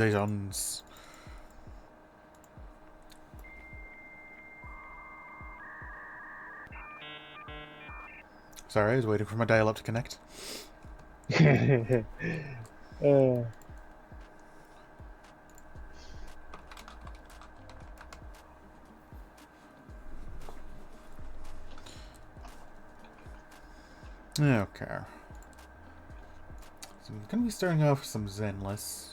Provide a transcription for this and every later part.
Congratulations. Sorry, I was waiting for my dial-up to connect. Okay. So I'm gonna be starting off with some Zenless.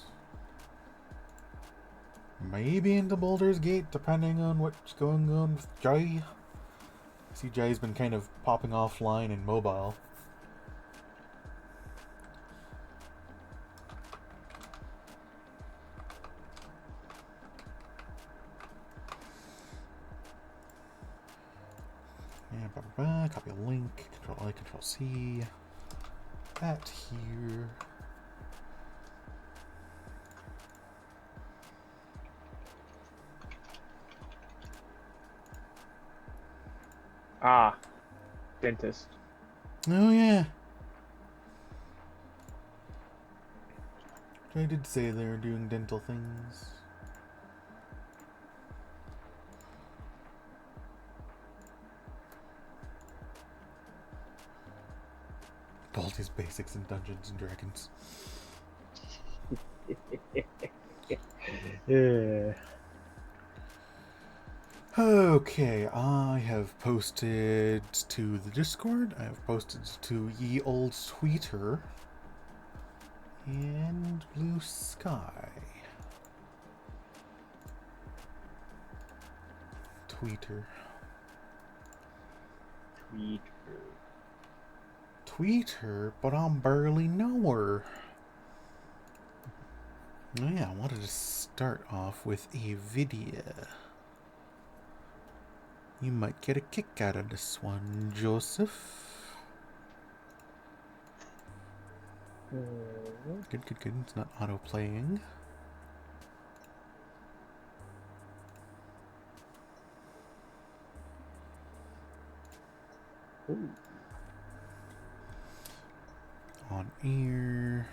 Maybe into Baldur's Gate, depending on what's going on with Jai. I see Jai's been kind of popping offline and mobile. Yeah, copy a link, Control I, Control C. That here. Ah, dentist. Oh yeah. I did say they were doing dental things. Baldi's Basics in Dungeons and Dragons. Yeah. Okay, I have posted to the Discord, I have posted to Ye Old Tweeter, and Blue Sky. Tweeter. Tweeter, but I'm barely nowhere. Oh yeah, I wanted to start off with a video. You might get a kick out of this one, Joseph. Good. It's not auto-playing. Ooh. On ear.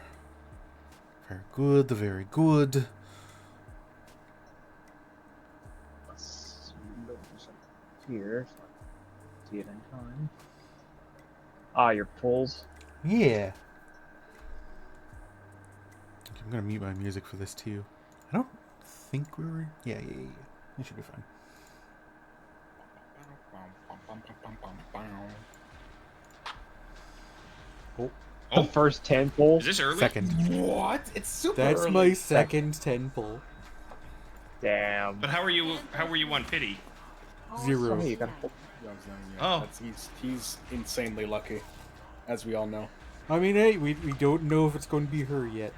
Very good, very good. Let's look this up here so I can see it in time. Ah, your pulls. Yeah. Okay, I'm gonna mute my music for this too. I don't think we were... Yeah. It should be fine. The first 10 pull. Is this early? Second. What? It's super That's early. my second 10 pull. Damn. But how were you on pity? 0. Hey, you got pull. Oh. He's insanely lucky, as we all know. I mean, hey, we don't know if it's going to be her yet.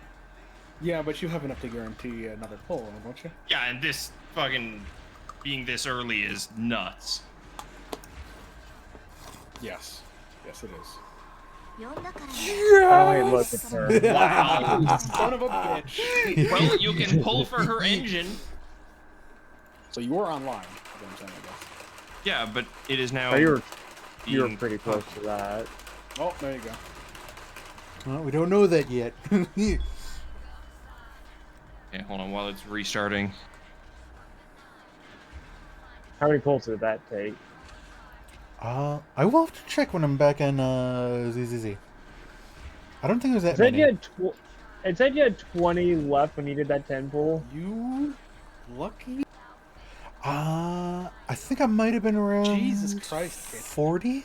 Yeah, but you have enough to guarantee another pull, don't you? Yeah, and this fucking being this early is nuts. Yes. Yes, it is. Oh, hey, look, it's her. Wow. Son of a bitch. Well, you can pull for her engine. So you were online, is what I'm saying, I guess. Yeah, but it is now. Oh, you were being pretty close to that. Oh, there you go. Well, we don't know that yet. Okay, hold on while it's restarting. How many pulls did that take? I will have to check when I'm back in ZZZ. I don't think it was that It said many. you had it said you had 20 left when you did that 10 pull. You lucky? I think I might have been around Jesus Christ, kid. 40?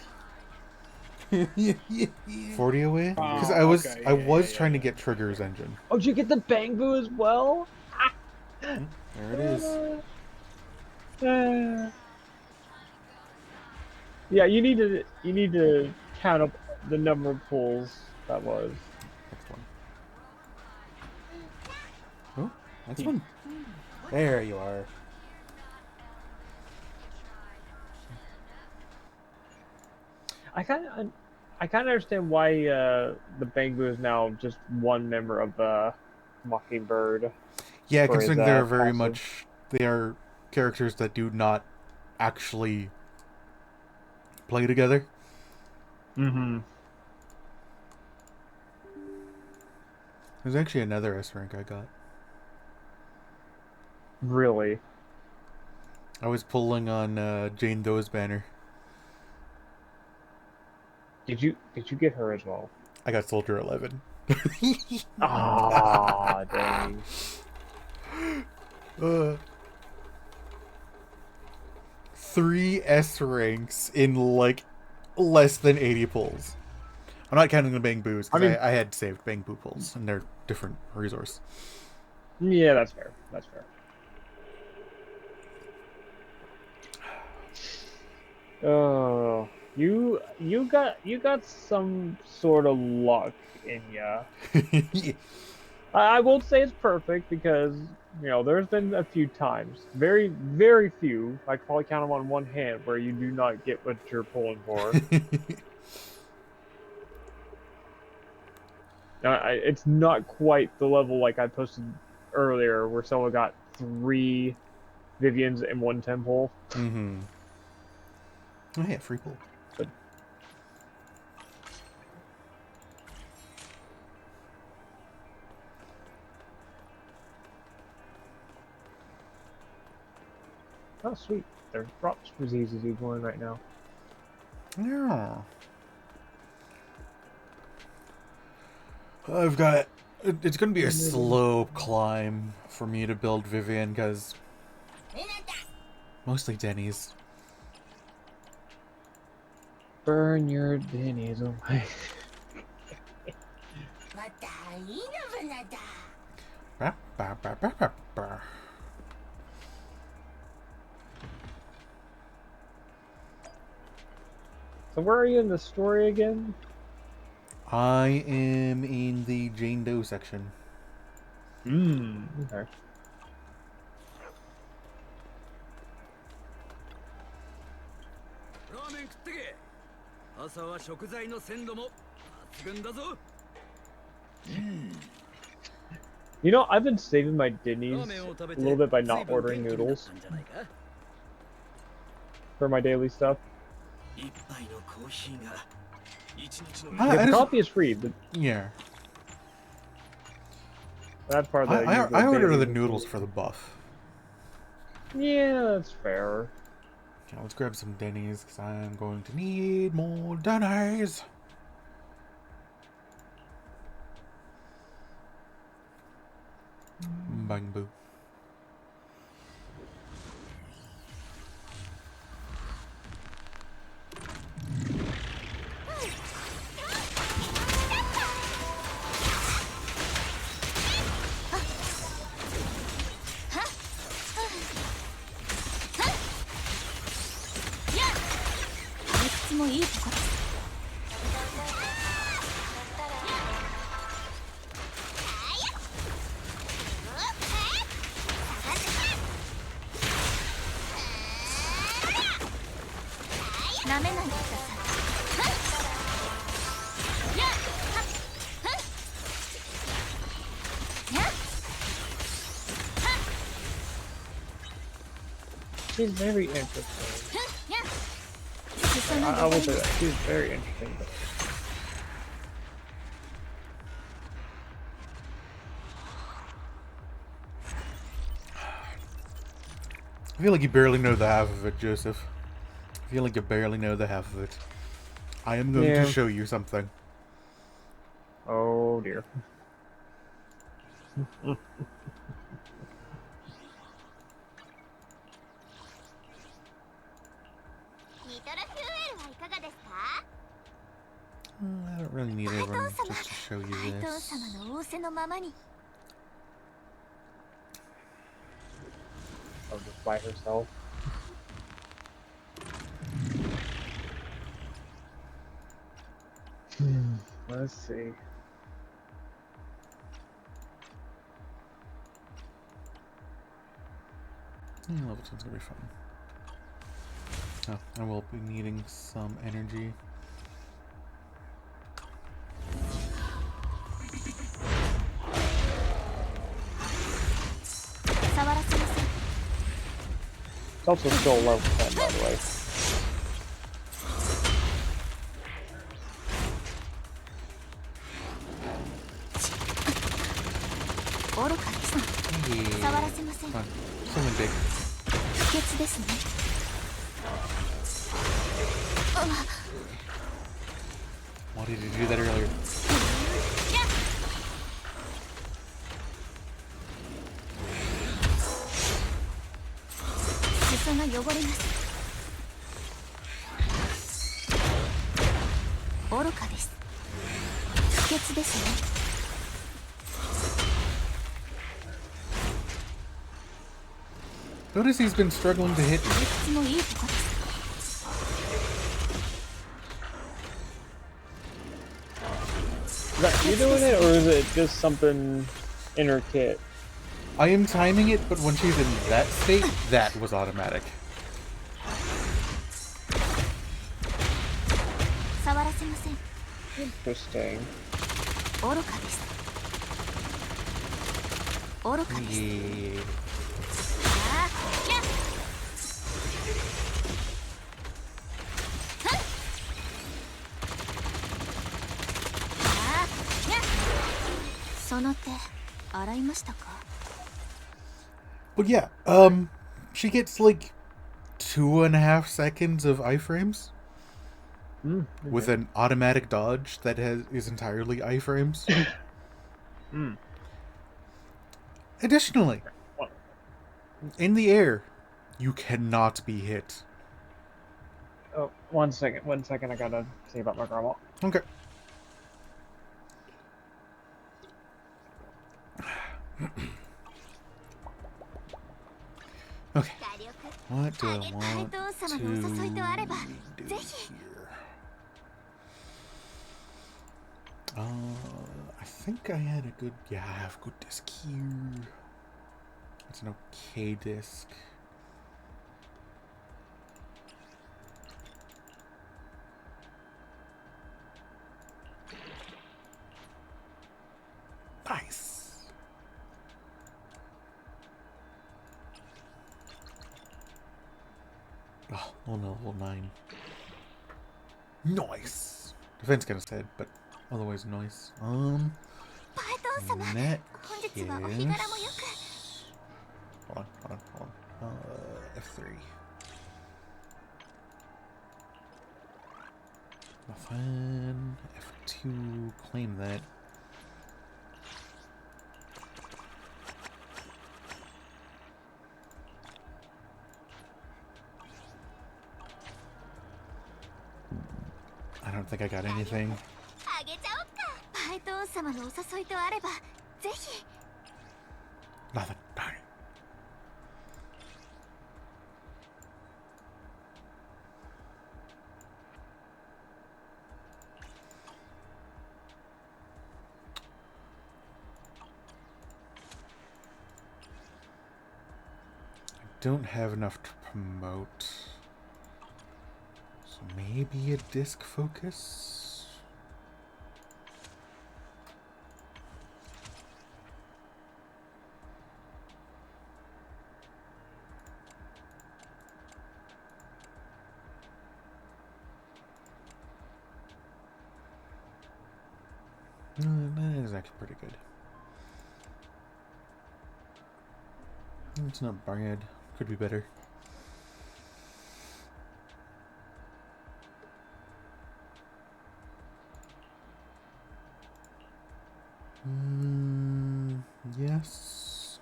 40 away? Because okay. I was trying to get Trigger's engine. Oh, did you get the Bang Boo as well? There it is. Yeah, you need to count up the number of pulls that was. Next one. Oh, next one. There you are. I kind of understand why the Bang Boo is now just one member of the Mockingbird. Yeah, For his, considering they're very passive. much... They are characters that do not actually play together. Mm-hmm. There's actually another S rank I got. Really? I was pulling on Jane Doe's banner. Did you get her as well? I got Soldier 11. Ah, dang. 3 S ranks in like less than 80 pulls. I'm not counting the Bang Boos because I had saved Bang Boo pulls and they're different resource. Yeah, that's fair. That's fair. Oh, you got some sort of luck in ya. I won't say it's perfect because there's been a few times, very very few. I could probably count them on one hand where you do not get what you're pulling for. It's not quite the level like I posted earlier where someone got 3 Vivians and 1 temple. Mm-hmm. Oh yeah, free pull. But oh sweet, there's props for ZZZ going right now. Yeah. I've got... It's going to be a slow climb for me to build Vivian, because... Mostly Denny's. Burn your Denny's, oh my... So where are you in the story again? I am in the Jane Doe section. Okay. ラーメン食ってけ。朝は食材の鮮度も抜群だぞ。I've been saving my Denny's a little bit by not ordering noodles for my daily stuff. The coffee is free, but Yeah. that's part of the I order daily the noodles for the buff. Yeah, that's fair. Yeah, let's grab some Denny's, because I'm going to need more Denny's. Bang boo. She's very interesting. I will say that. She's very interesting. I feel like you barely know the half of it, Joseph. I feel like you barely know the half of it. I am going to show you something. Oh dear. I don't really need everyone just to show you this. Oh, just by herself. Let's see. Level 10's gonna be fun. Oh, I will be needing some energy. It's also still level 10, by the way. Hey. Come on. Something big. 秘訣ですね。Why did you do that earlier? 裾が汚れます。愚かです。秘訣ですね。 Notice he's been struggling to hit me. 理屈もいいとこです。 Is that you doing it, or is it just something in her kit? I am timing it, but when she's in that state, that was automatic. 触らせません。 Interesting. 愚かです。愚かです。 Yeah. あーやっはっあーやっその手洗いましたか？ But yeah, she gets like 2.5 seconds of iframes with an automatic dodge that is entirely iframes. Additionally, in the air, you cannot be hit. Oh, 1 second. 1 second. I gotta see about my grandma. Okay. Okay. What do I want to do here? I think I had a good... Yeah, I have a good disc here. It's an okay disc. Nice. Oh, no, level 9. Nice. Defense kind of sad, but otherwise nice. Net kiss. Hold on. F3. Nothing. F2. Claim that. I don't think I got anything. あげちゃおっか。パイトーン様のお誘いとあればぜひ。 Nothing. Darn it. I don't have enough to promote. So maybe a disc focus? That is actually pretty good. It's not bad. Could be better. Yes.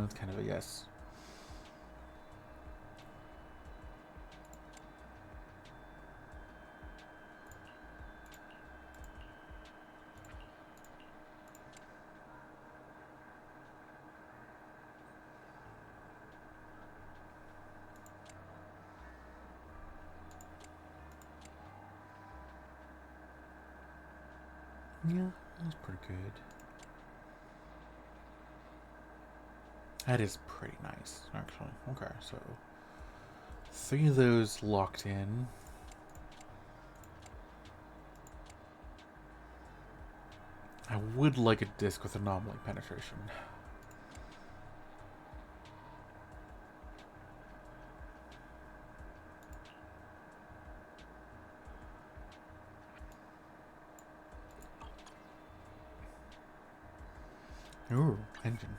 It's kind of a yes. Yeah, that's pretty good. That is pretty nice, actually. Okay, so 3 of those locked in. I would like a disc with anomaly penetration. Ooh, engine.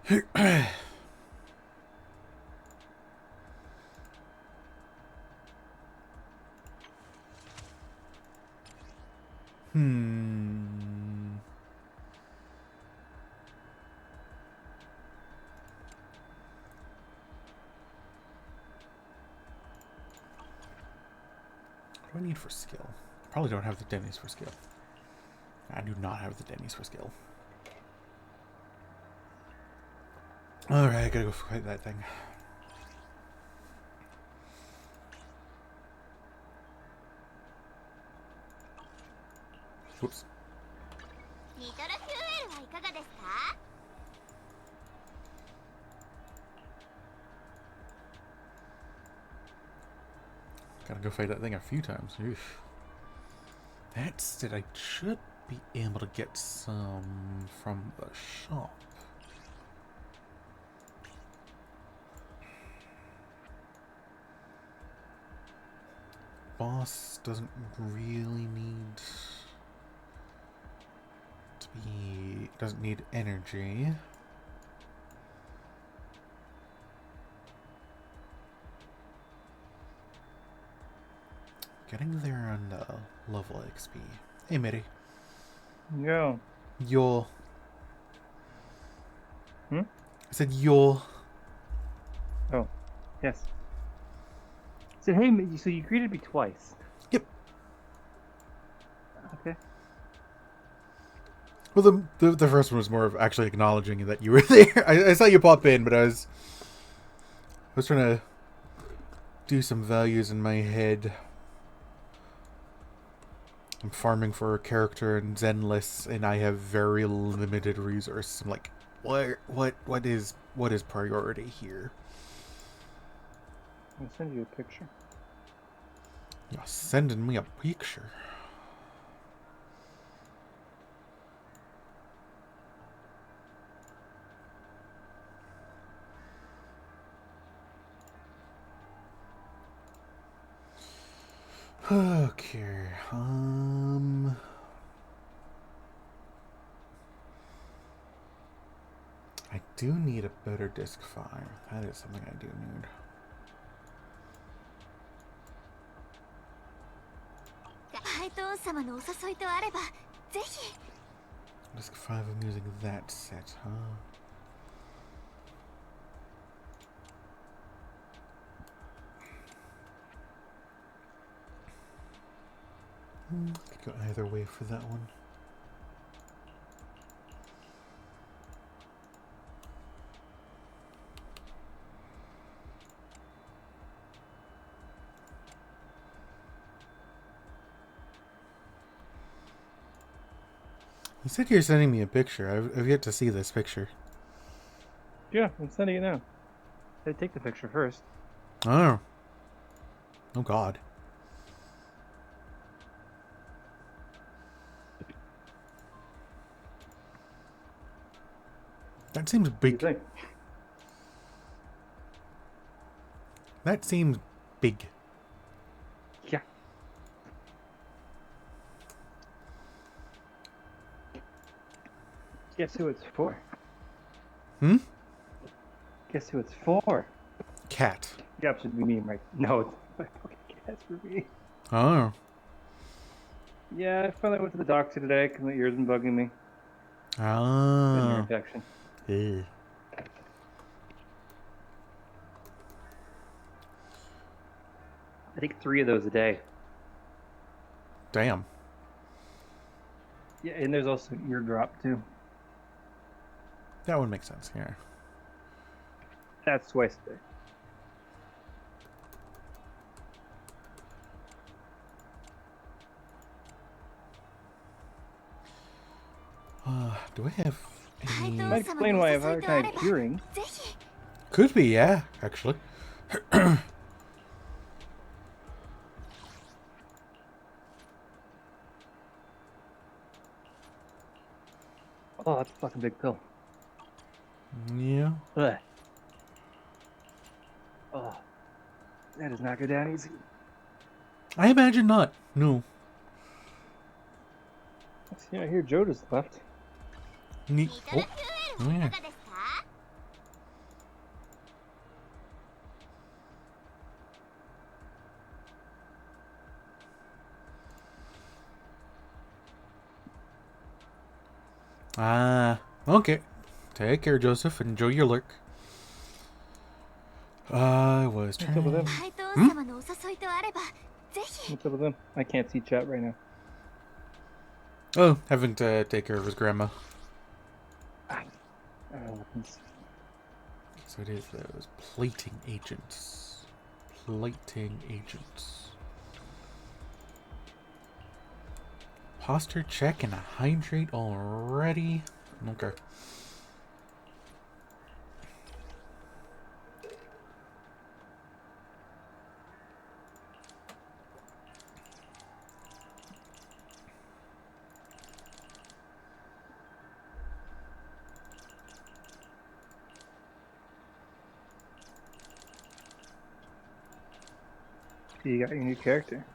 Hmm. What do I need for skill? Probably don't have the Denny's for skill. I do not have the Denny's for skill. Alright, I gotta go fight that thing. Whoops. ニトロフューエルはいかがですか？ Gotta go fight that thing a few times. Oof. That said, I should be able to get some from the shop. Boss doesn't really need to be... doesn't need energy. Getting there on level XP. Hey, Mitty. Yeah. Yo. Hmm? I said yo. Oh, yes. I said, hey, so you greeted me twice. Yep. Okay. Well, the first one was more of actually acknowledging that you were there. I saw you pop in, but I was trying to do some values in my head. I'm farming for a character in Zenless, and I have very limited resources. I'm like, what is priority here? I'll send you a picture. You're sending me a picture. Okay, I do need a better disc fire. That is something I do need. Disc 5, I'm using that set, huh? Could go either way for that one. You said you're sending me a picture. I've yet to see this picture. Yeah, I'm sending it now. I take the picture first. Oh. Oh God. That seems big. That seems big. Yeah. Guess who it's for? Hmm? Guess who it's for? Cat. Yeah, it should be me, right? No, it's my fucking cat's for me. Oh. Yeah, I finally went to the doctor today because my ear's been bugging me. Ear Ah. infection. Eh. I think 3 of those a day. Damn. Yeah, and there's also ear drop too. That would make sense, yeah. That's twice a day. Do I have any... Might explain why I have a hard time hearing. Could be, yeah, actually. Oh, that's a fucking big pill. Yeah. Ugh. Oh, that does not go down easy. I imagine not. No. Yeah, I hear Joe just left. Oh, oh yeah. Ah, okay. Take care, Joseph. Enjoy your lurk. I was What's up with him? 怪盗様のお誘いとあればぜひ What's up with him? I can't see chat right now. Oh, having to take care of his grandma. So it is those plating agents. Plating agents. Posture check and a hydrate already. Okay. You got your new character.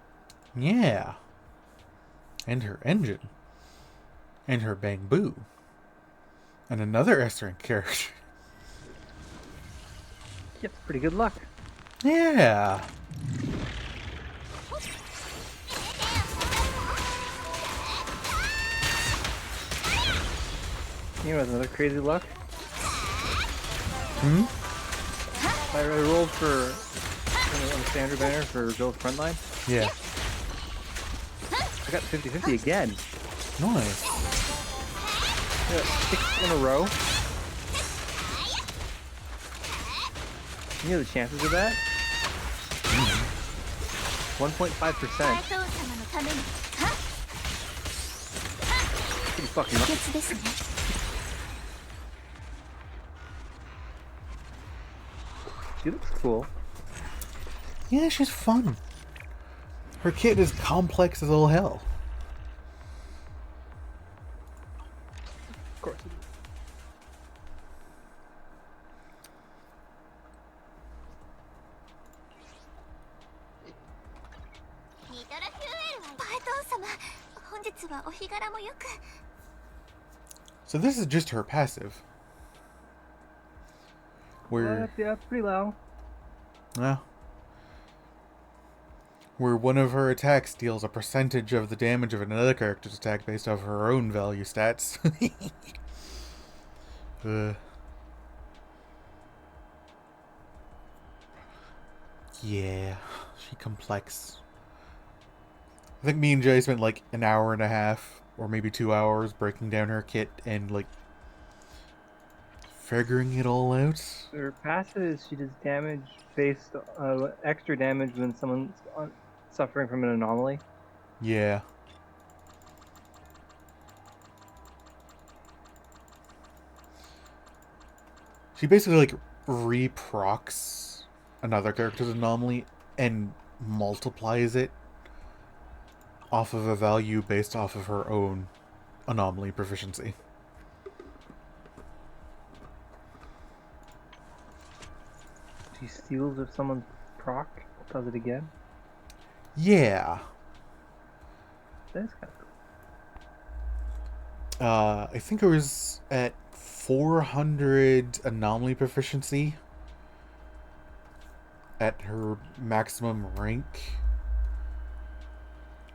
Yeah. And her engine. And her Bang Boo. And another S-rank character. Gets pretty good luck. Yeah. You know, another crazy luck. Hmm? I rolled for on the standard banner for Joe's frontline. Yeah. I got 50-50 again. Nice. Yeah, 6 in a row. You know the chances of that? 1.5%. 怪盗様のために Pretty fucking lucky. 秘訣ですね She looks cool. Yeah, she's fun. Her kit is complex as all hell. Of course it is. So this is just her passive. Where What? Yeah, it's pretty low. yeah. Where one of her attacks deals a percentage of the damage of another character's attack based off her own value stats. Yeah, she complex. I think me and Jay spent like an hour and a half, or maybe 2 hours, breaking down her kit and like figuring it all out. Her passive is she does damage based extra damage when someone's suffering from an anomaly. Yeah. She basically like reprocs another character's anomaly and multiplies it off of a value based off of her own anomaly proficiency. She steals if someone's proc, does it again. Yeah. That's kind of cool. I think it was at 400 anomaly proficiency at her maximum rank.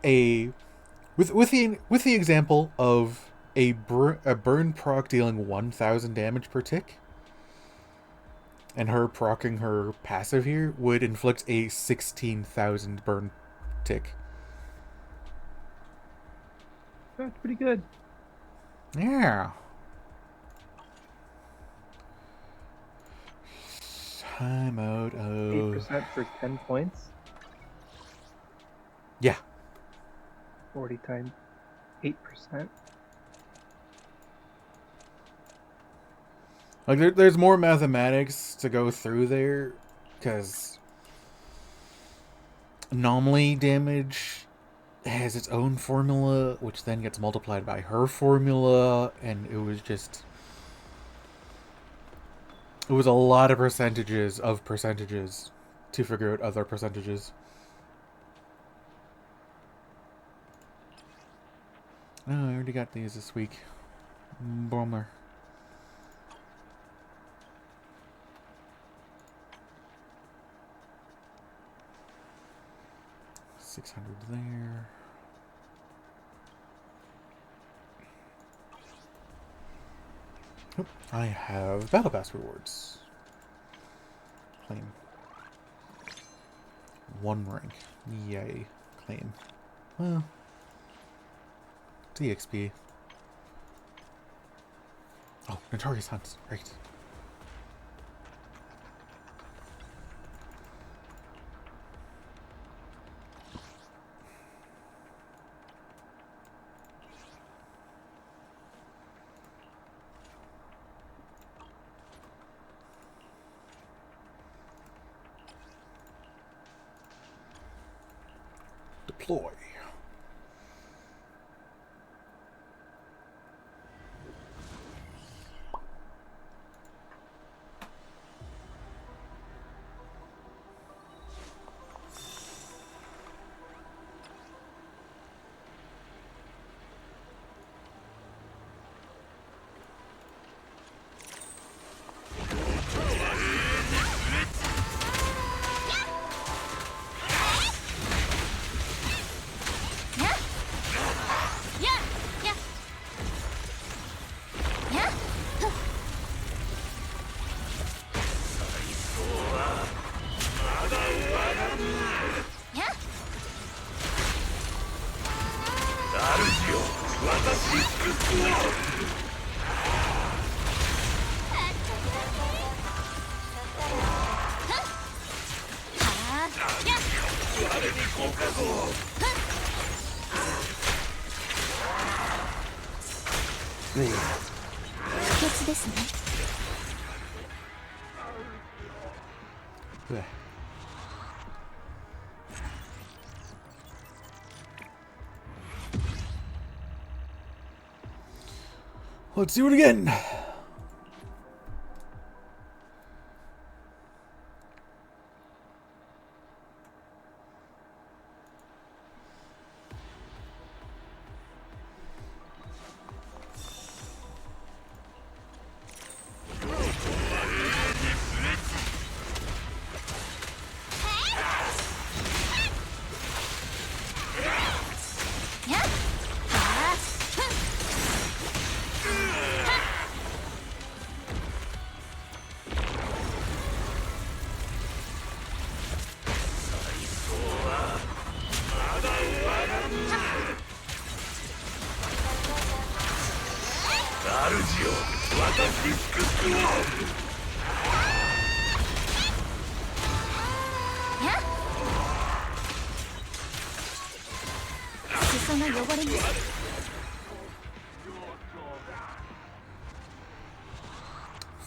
With the example of a burn proc dealing 1000 damage per tick, and her proccing her passive here would inflict a 16,000 burn tick. That's pretty good. Yeah. Time out of 8% for 10 points. yeah. 40 times 8%. Like there's more mathematics to go through there, because anomaly damage has its own formula, which then gets multiplied by her formula, and it was a lot of percentages to figure out other percentages. Oh, I already got these this week. Bummer. $600 there. I have Battle Pass rewards. Claim. 1 rank. Yay. Claim. Well. DXP. Oh, Notorious Hunts. Right. Deploy. Blech. Let's do it again.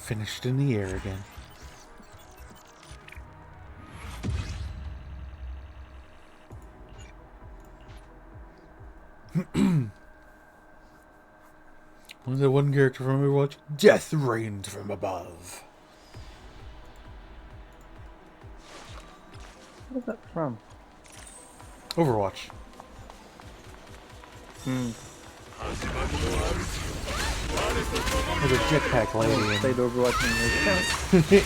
Finished in the air again. Only the one character from Overwatch. Death rained from above. What is that from? Overwatch. There's a jetpack lady. Played Overwatch in your account.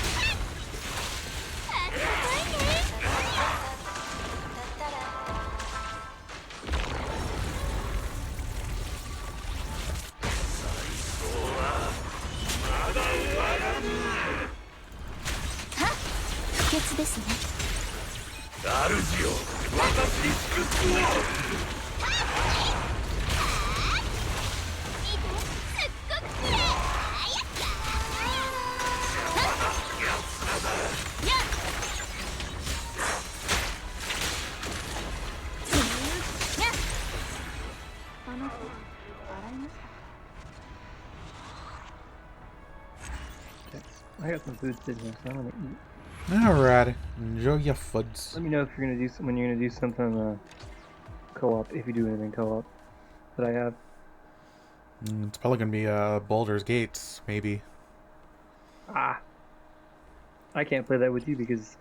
I got some food sitting here, so I'm gonna eat. Alright, enjoy your foods. Let me know if you're gonna do when you're gonna do something co-op, if you do anything co-op that I have. It's probably gonna be Baldur's Gates, maybe. Ah, I can't play that with you because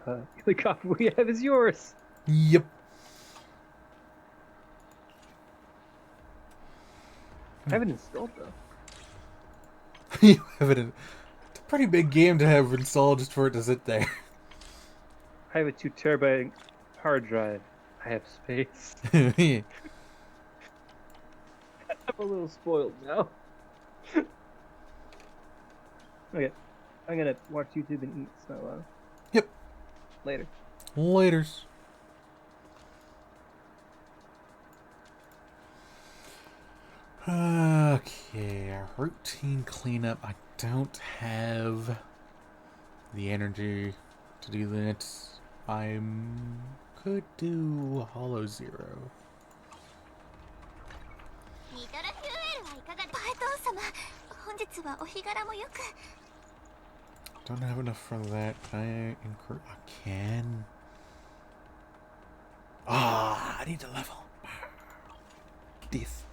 the copy we have is yours. Yep. I have it installed though. You have it in. It's a pretty big game to have installed just for it to sit there. I have a 2 terabyte hard drive. I have space. Yeah. I'm a little spoiled now. Okay, I'm gonna watch YouTube and eat. So Yep. later. Laters. Okay, routine cleanup. I don't have the energy to do that. I could do Hollow Zero. ニトロフューエルはいかがでパイトン様、本日はお日柄もよく Don't have enough for that. I can. Ah, I need to level. Death.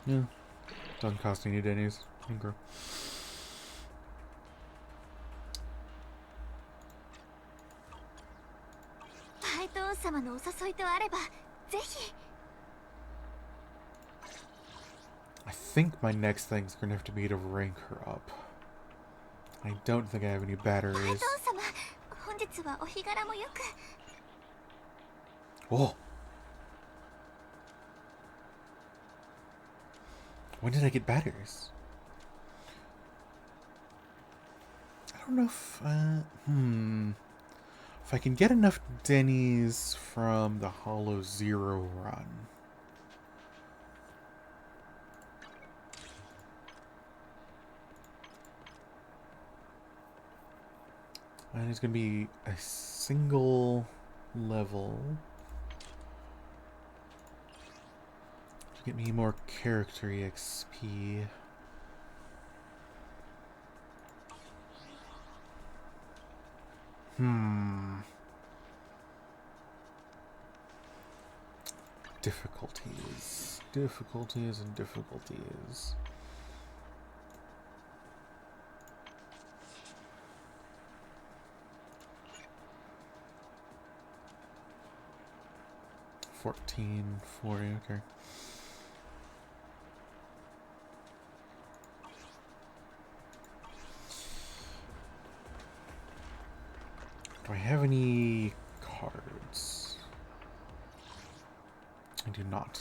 Yeah. Doesn't cost any dennies. Can grow. パイトン様のお誘いとあればぜひ I think my next thing's gonna have to be to rank her up. I don't think I have any パイ batteries. トン様、本日はお日柄もよく Oh! When did I get batteries? I don't know if, if I can get enough Denny's from the Hollow Zero run. And it's gonna be a single level to get me more character EXP. Difficulties. Difficulties and difficulties. $14.40, okay. Do I have any cards? I do not.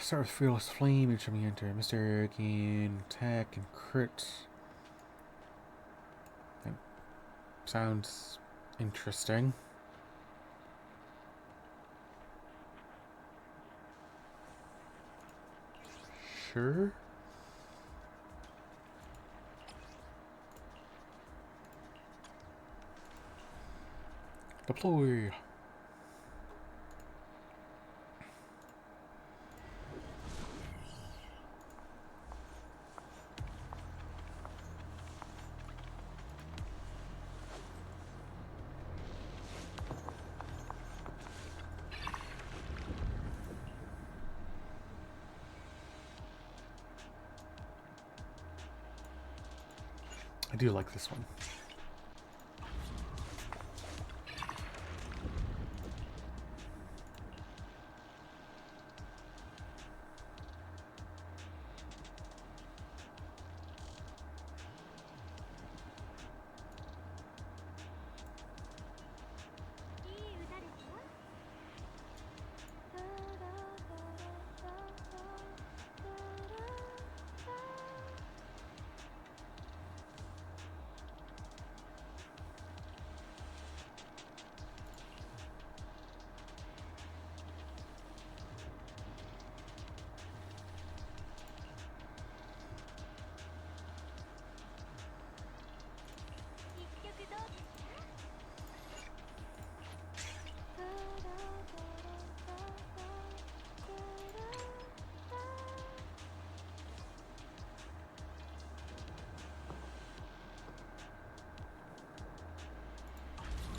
Start with Fearless Flame, each time you enter Mr. Gain attack and crit. That sounds interesting. Sure. Deploy. I do like this one.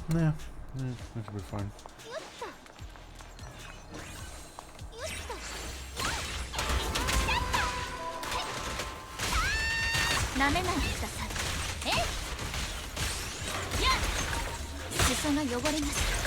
Yeah, that should be fun. なめないでください。えいや裾が汚れます。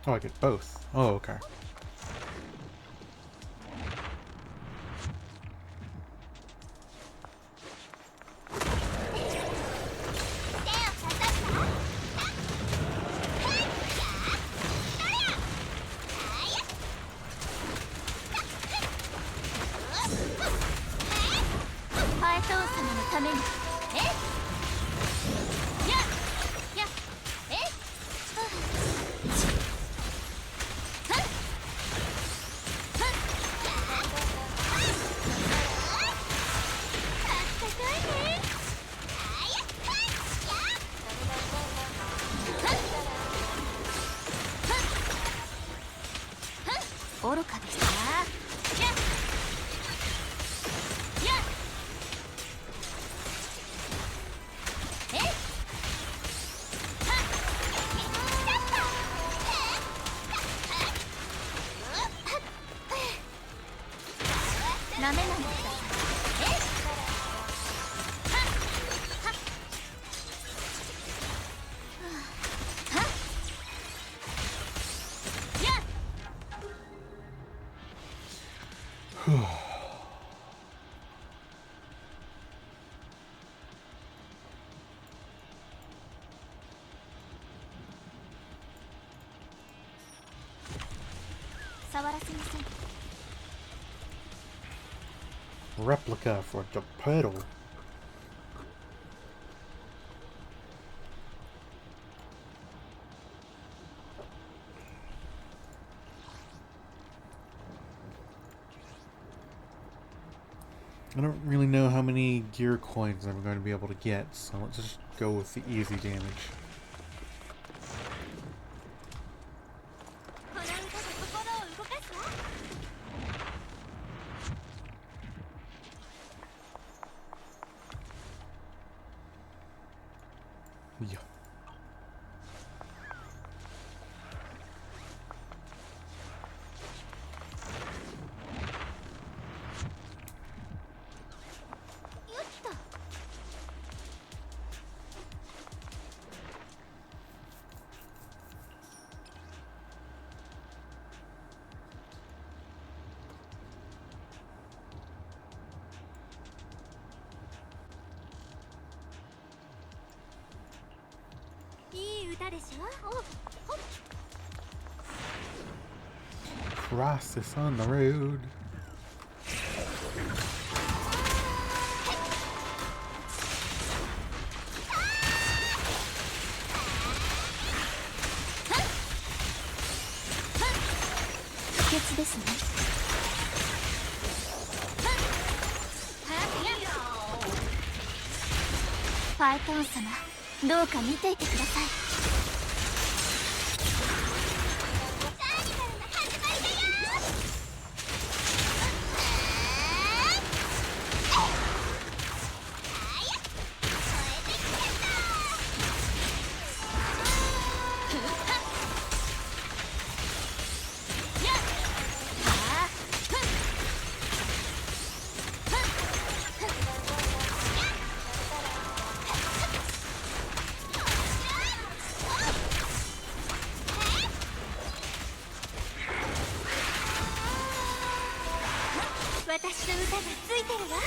Oh, I get both. Oh, okay.愚かでしたな。なめないでください。触らせません。 Replica for the pedal. I don't really know how many gear coins I'm going to be able to get, so let's just go with the easy damage. Yeah. Cross this on the road. Python 様、どうか見ていてください。 「いてるわ。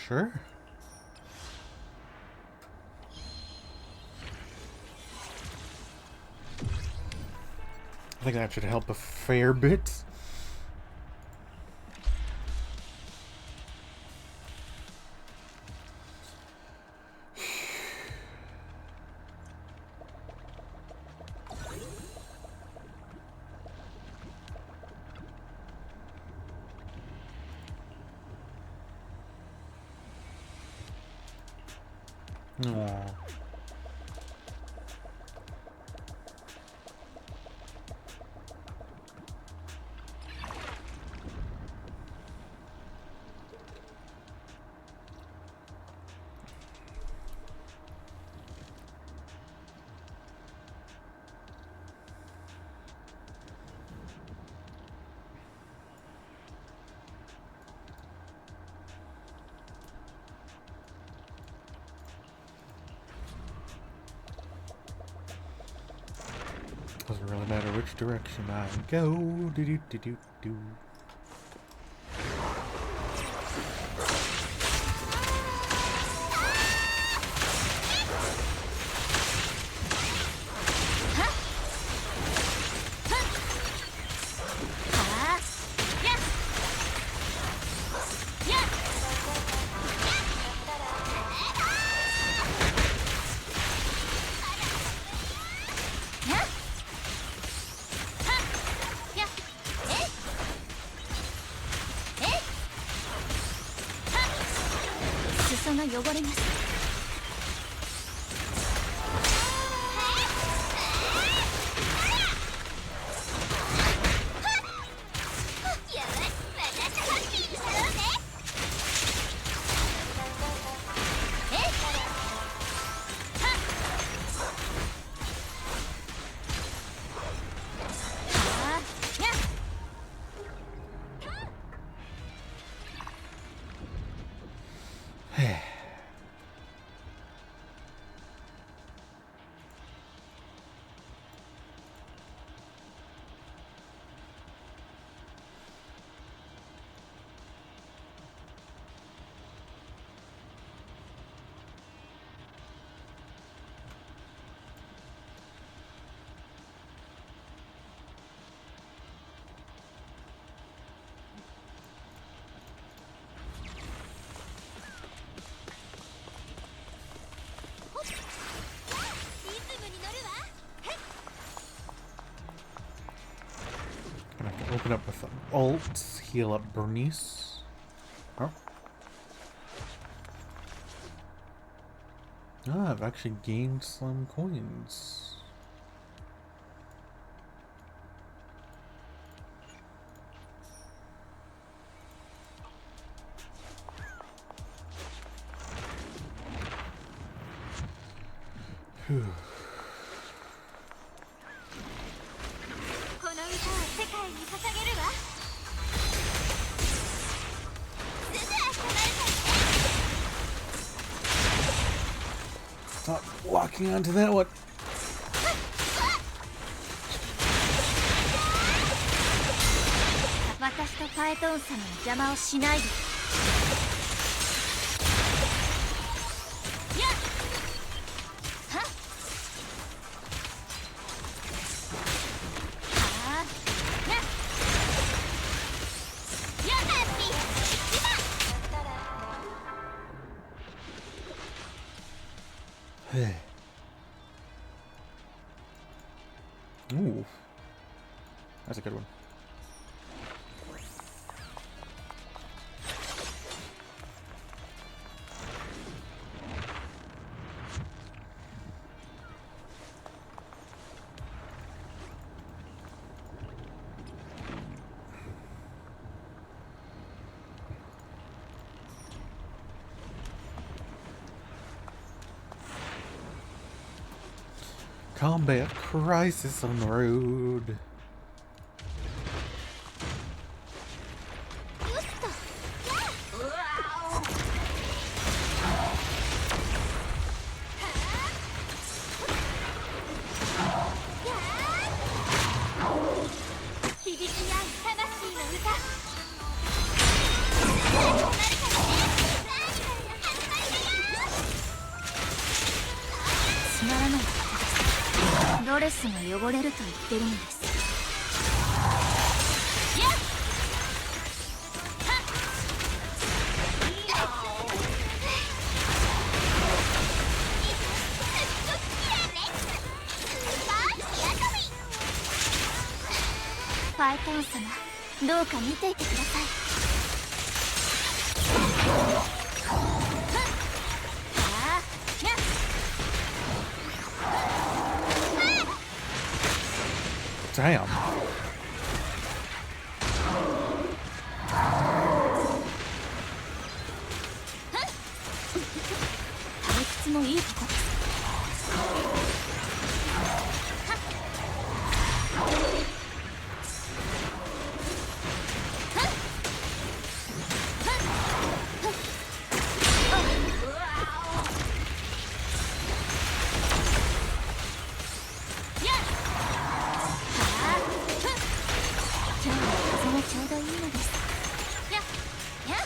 Sure. I think that should help a fair bit. Aww. Doesn't really matter which direction I go. Do do do do do.汚れます。Gonna have to open up with an alt, heal up Bernice. Oh. Ah, I've actually gained some coins. Whew. この歌を世界に捧げるわ。すぐ温まるからね。 Stop locking onto that one. 私とファエトーン様の邪魔をしないで。Ooh. That's a good one. Combat crisis on the road. ドレスが汚れると言ってるのです。ファイトン様、どうか見ていてください。Damn. 退屈もいいとこです。ちょうどいいのです。やっやっ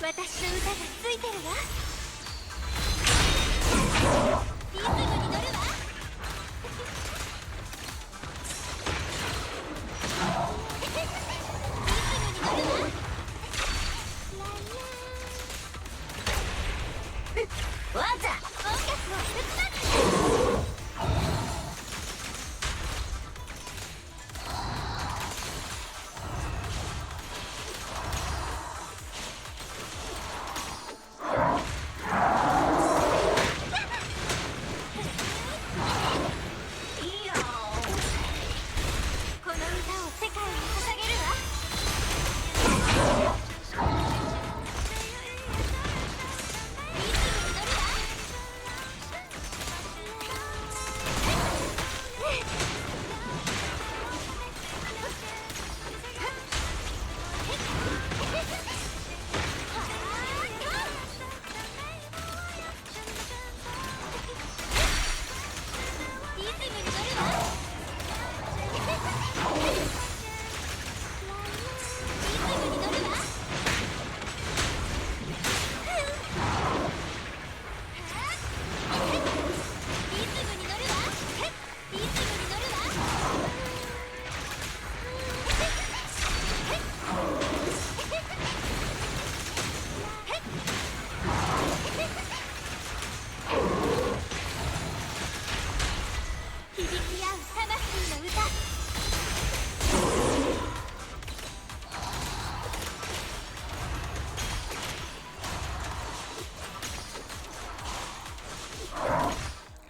私の歌がついてるわ。リズムに乗るわ。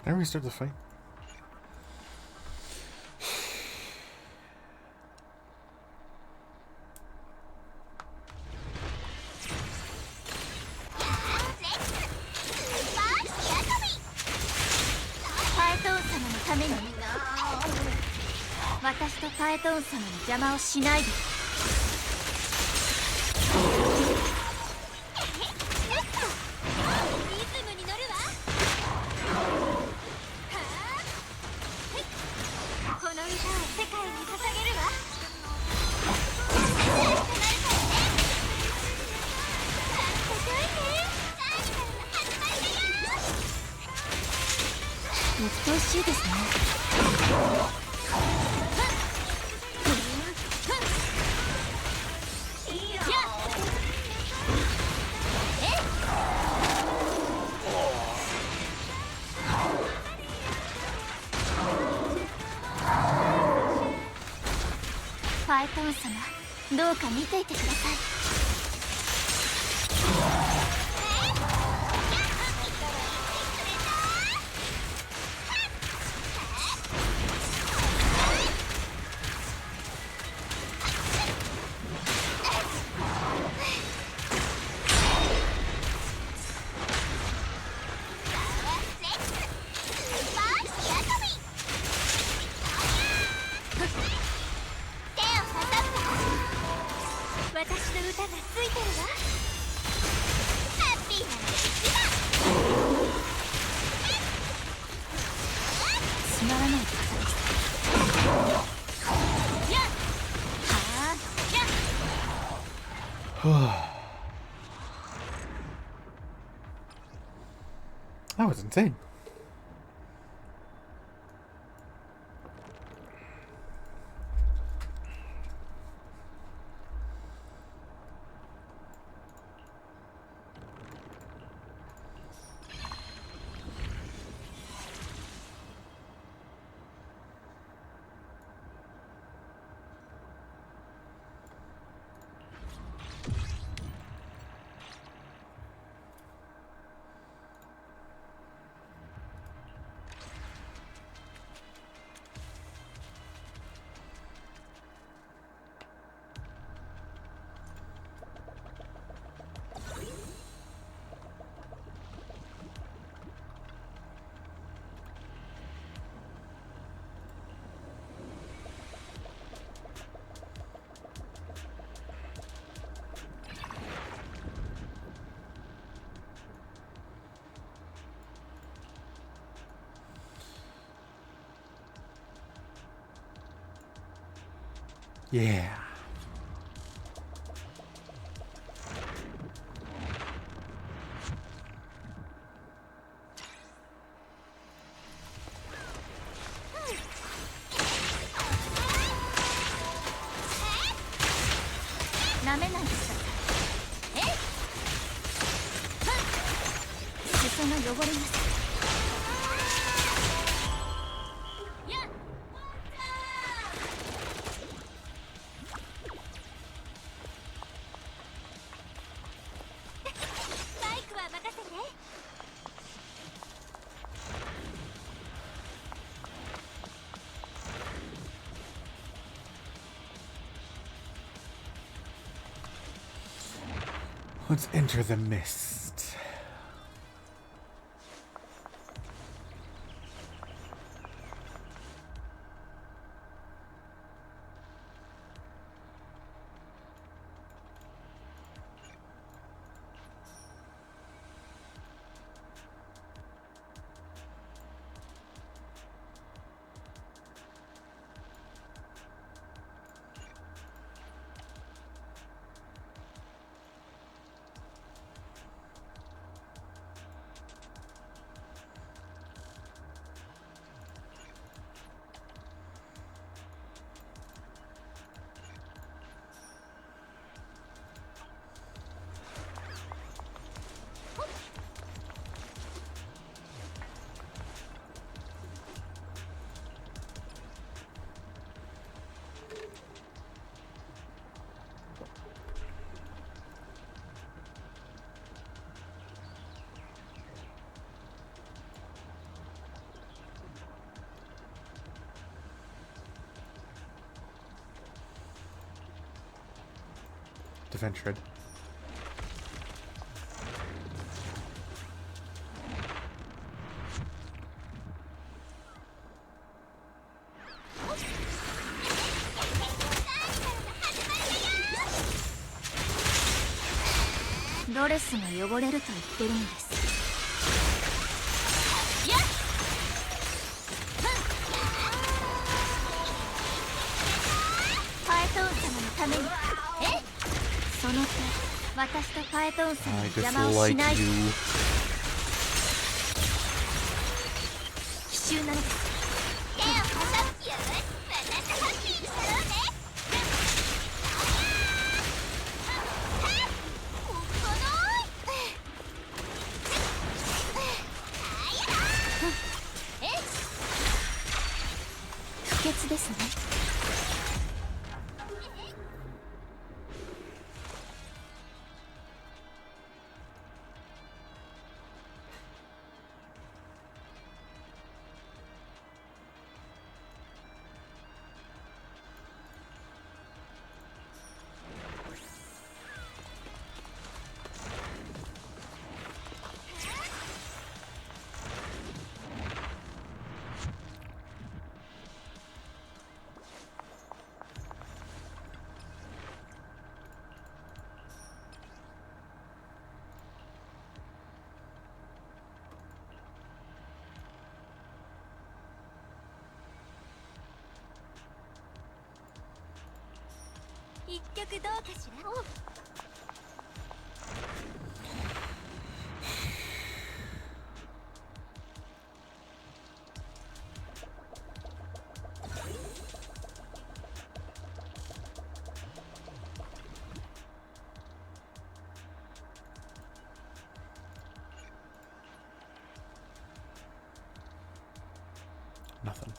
Can I restart the fight?ために私とファエトーン様の邪魔をしないで。この歌を世界に捧げるわ。うっとうしいですね。ファイトン様、どうか見ていてください。歌がついてるわ。ハッピーなのが一番。つまらない方です。やっはあやっ That was insane. Yeah. Let's enter the mist. Defense shred. Dress が汚れると言ってるのです。パエトーン様のために。その手、私とパエトーン様の邪魔をしない。奇襲なのです。手を挟む。私とハッピーになろうね。不潔ですね。局どうかしら。Nothing.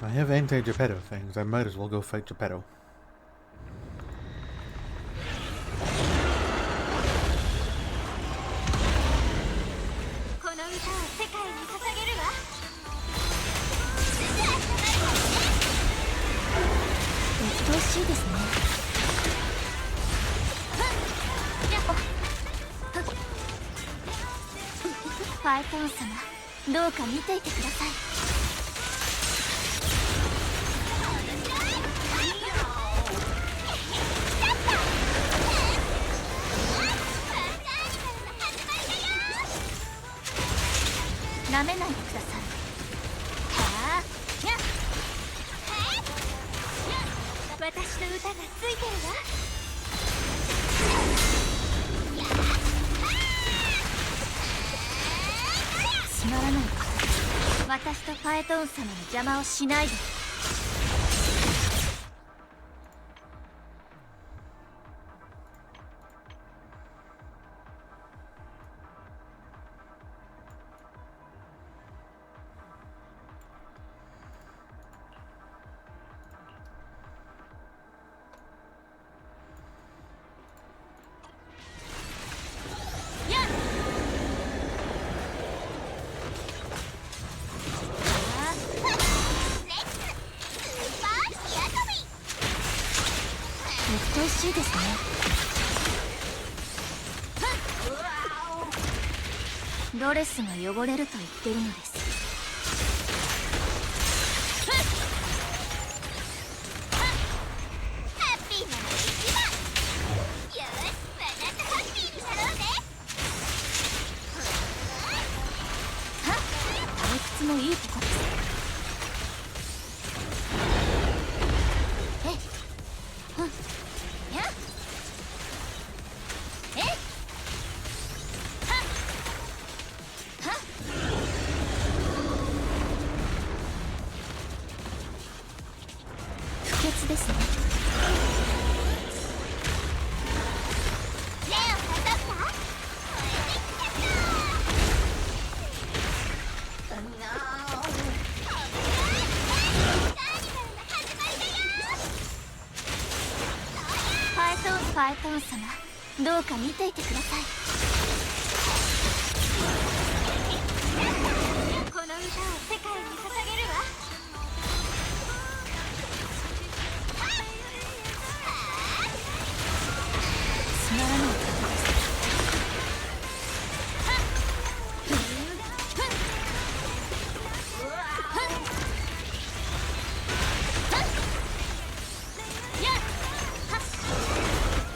I have anti-Geppetto things. I might as well go fight Geppetto. この歌を世界に捧げるわ。鬱陶しいですね。ファイトン様、どうか見ていてください。なめないでください。はあ、やっ、私の歌がついてるわ。つまらないこと。私とファエトン様の邪魔をしないで。鬱陶しいですね。ドレスが汚れると言ってるのです。ハッピーなのが一番。よし、私とハッピーになろうね。はっ、退屈もいいとこです。不潔ですね。レオンがどった？ファエトン様、どうか見ていてください。この歌を世界に捧げるわ。つまらないことです。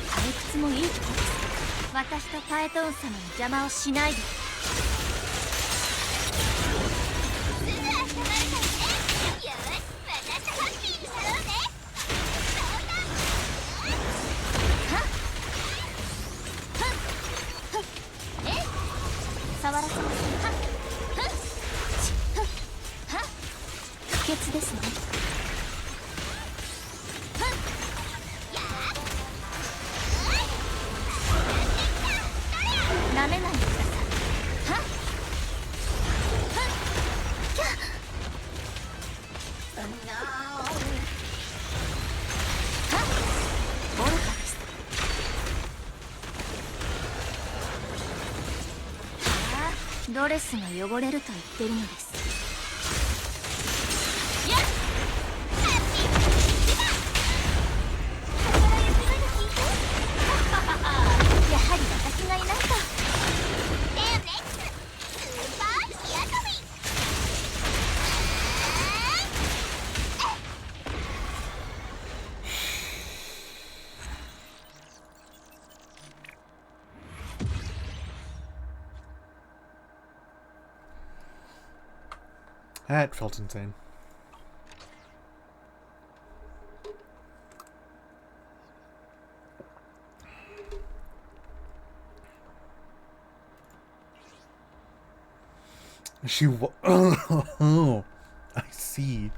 退屈もいいとこです。私とファエトン様の邪魔をしないで。触らせません。不潔ですね。なめないでください。愚かです。ドレスが汚れると言ってるのです。やっやはり私がいないと。スーパーヒアトミThat felt insane. She oh, I see.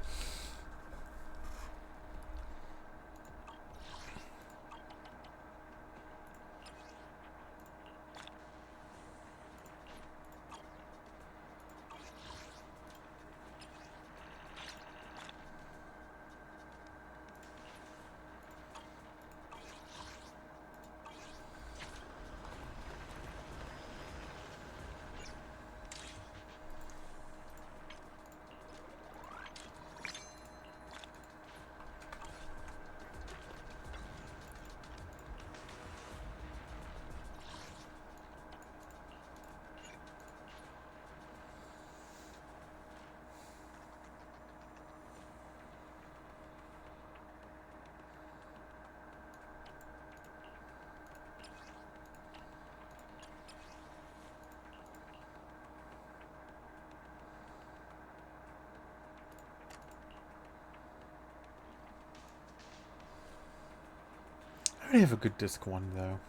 I already have a good disc one though.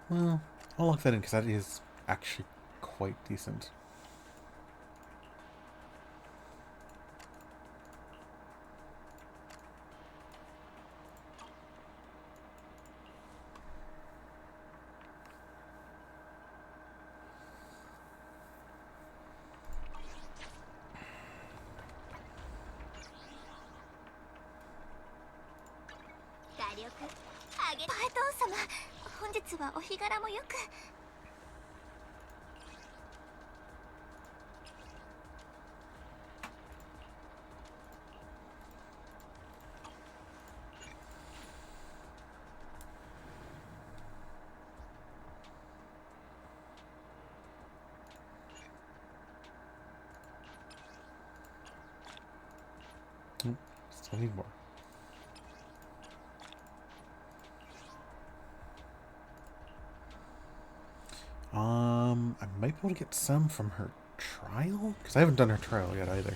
Well, I'll lock that in because that is actually quite decent. Still need more. I might be able to get some from her trial? Because I haven't done her trial yet either.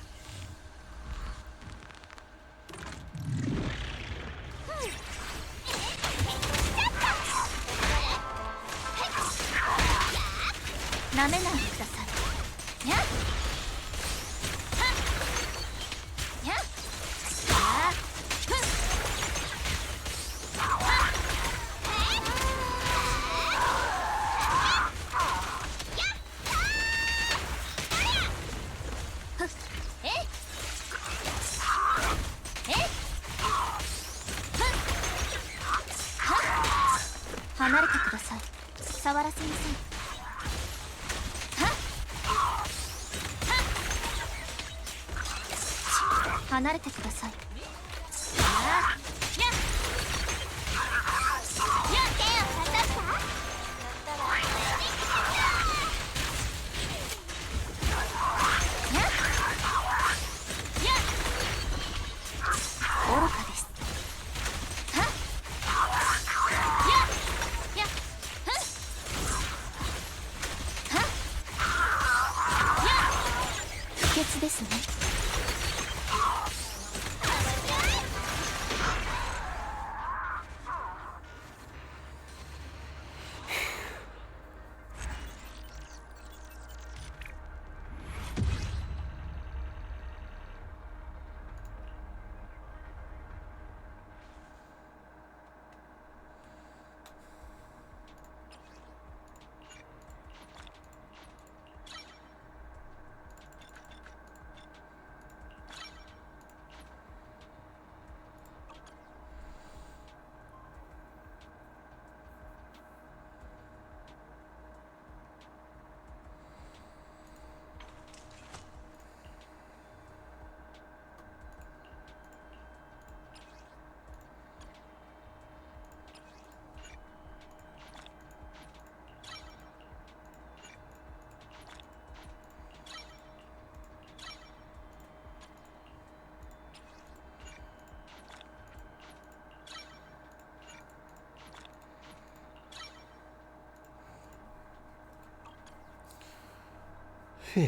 パイ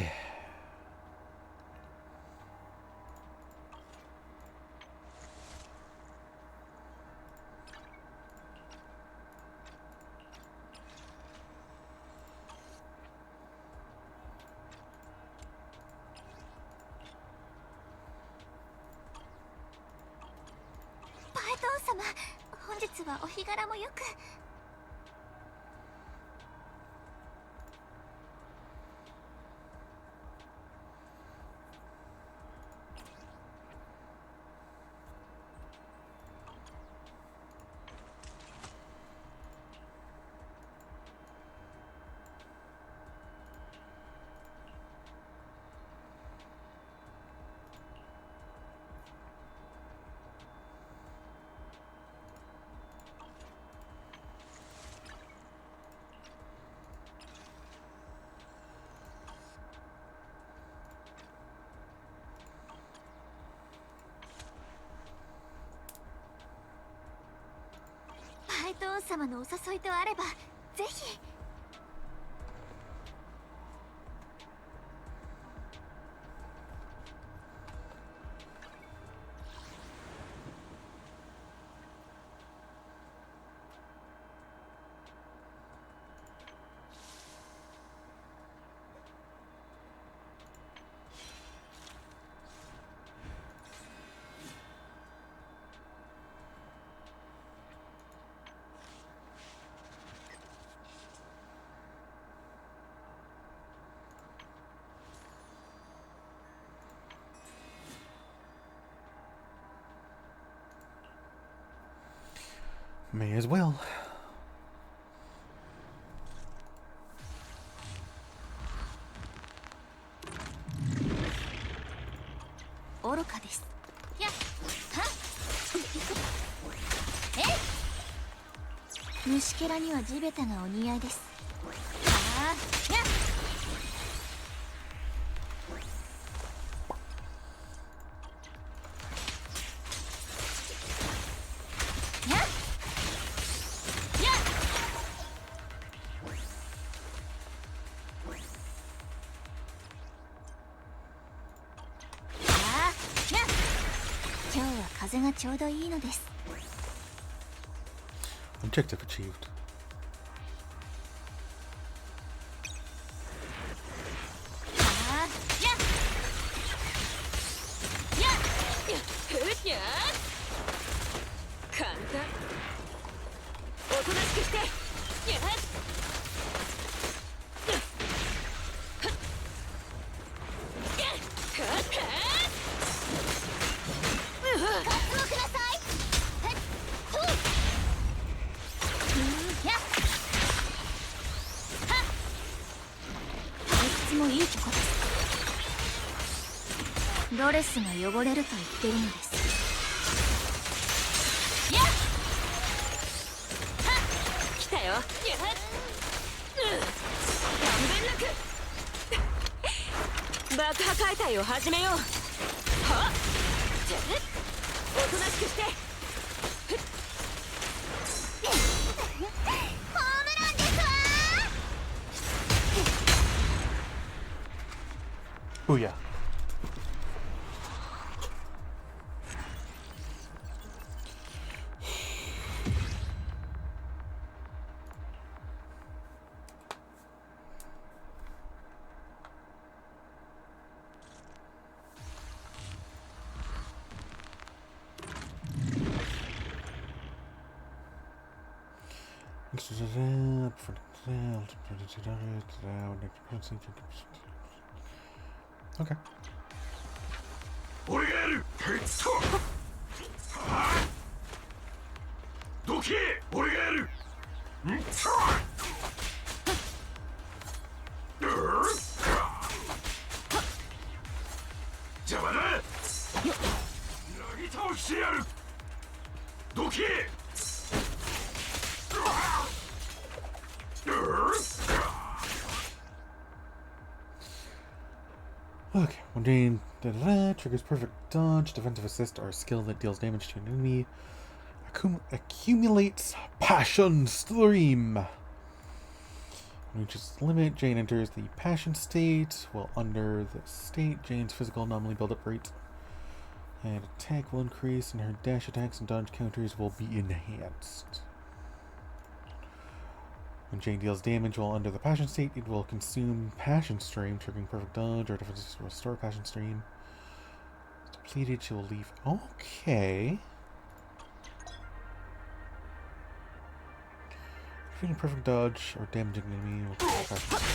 トン様、本日はお日柄もよく。パイトン様のお誘いとあればぜひ。May as well. 愚かです。やっはっ虫けらには地べたがお似合いです。ああ、やっ今日は風がちょうどいいのです。Objective achieved. 簡単。おとなしくして。やっ。もいいとこです。ドレスが汚れると言ってるのです。やっ来たよ。やっ爆破解体を始めよう。はっおとなしくして。ホームランですわー。Booyah. Okay. 俺がやる。どけ。俺がやる。邪魔だ。なぎ倒してやる。どけ。Okay, when Jane triggers perfect dodge, defensive assist, or a skill that deals damage to an enemy, accumulates passion stream. Reaches its limit, Jane enters the passion state, while under the state, Jane's physical anomaly buildup rate and attack will increase, and her dash attacks and dodge counters will be enhanced. When Jane deals damage while under the passion state, it will consume Passion Stream, triggering perfect dodge or defense to restore Passion Stream. Depleted, she will leave. Okay. Defeating perfect dodge or damaging an enemy will cause Passion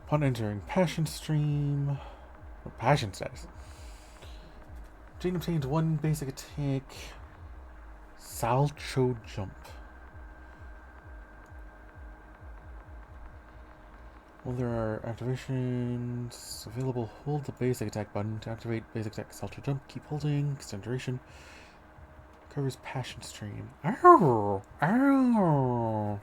Upon entering Passion Stream, or Passion status, Jane obtains one basic attack, Salcho Jump. While there are activations available, hold the basic attack button to activate basic attack Salcho Jump. Keep holding, extend duration. Covers Passion Stream. Ow! Ow!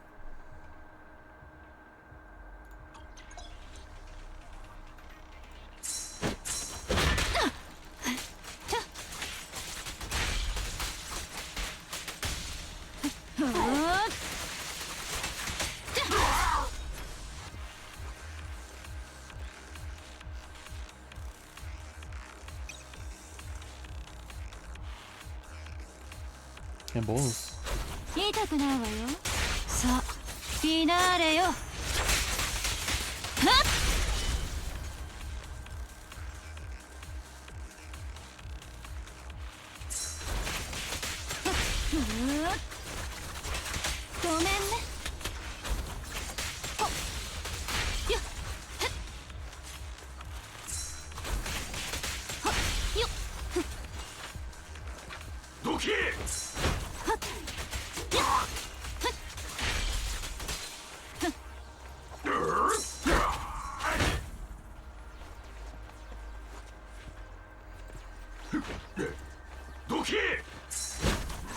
And balls. 痛くないわよ。さあ、フィナーレよ。はっ。ごめんね。ほっ。よっ。はっ。よっ。どけ。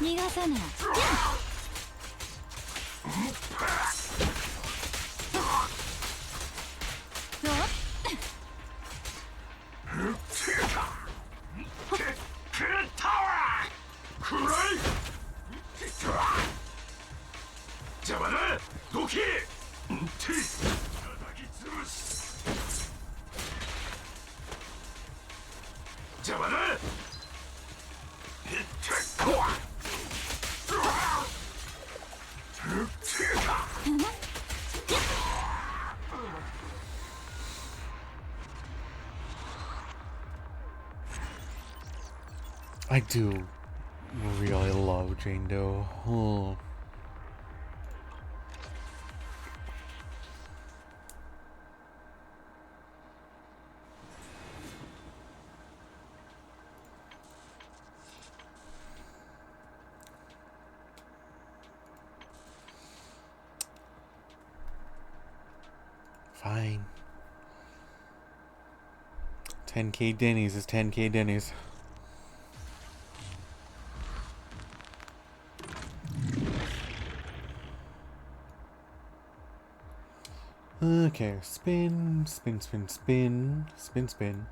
逃がさない。邪魔だ。どけ。邪魔だ。I do really love Jane Doe. Oh. Fine. 10k Denny's is 10k Denny's. Okay, spin, spin, spin, spin, spin, spin.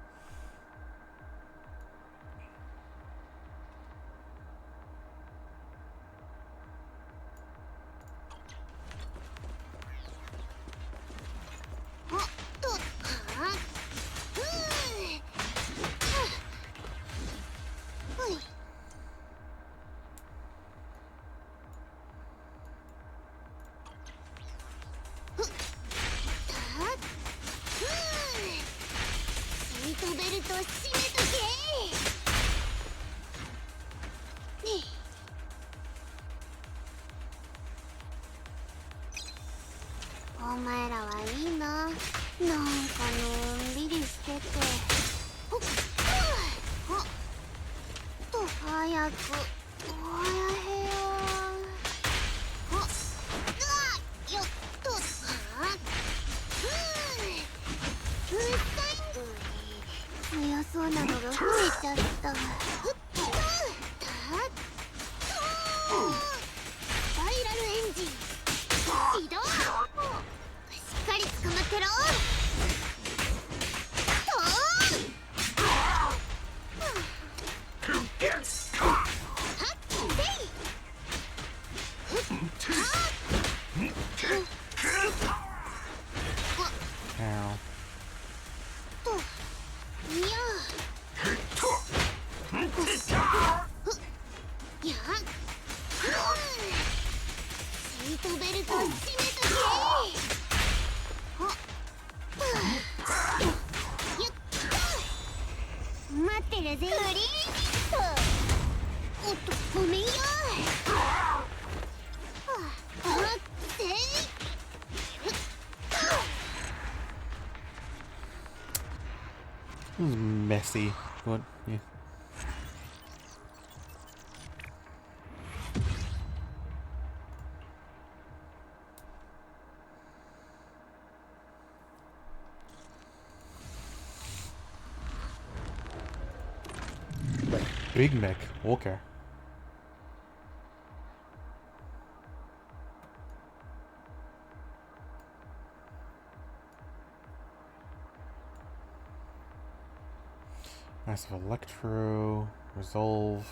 なのが増えちゃった。スパイラルエンジン起動。しっかり捕まってろ。シートベルトを締めとけ。待ってるぜ。クリーンヒット。おっと、ごめんよ。It was messy, but yeah. Big Mech, okay. Massive Electro, Resolve.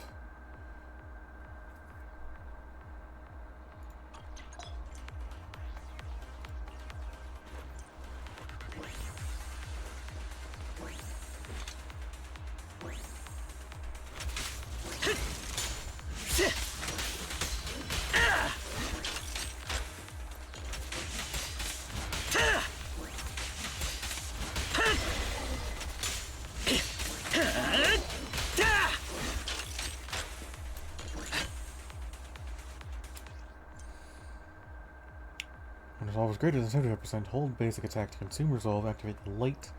When resolve is greater than 75%, hold basic attack to consume resolve, activate the light.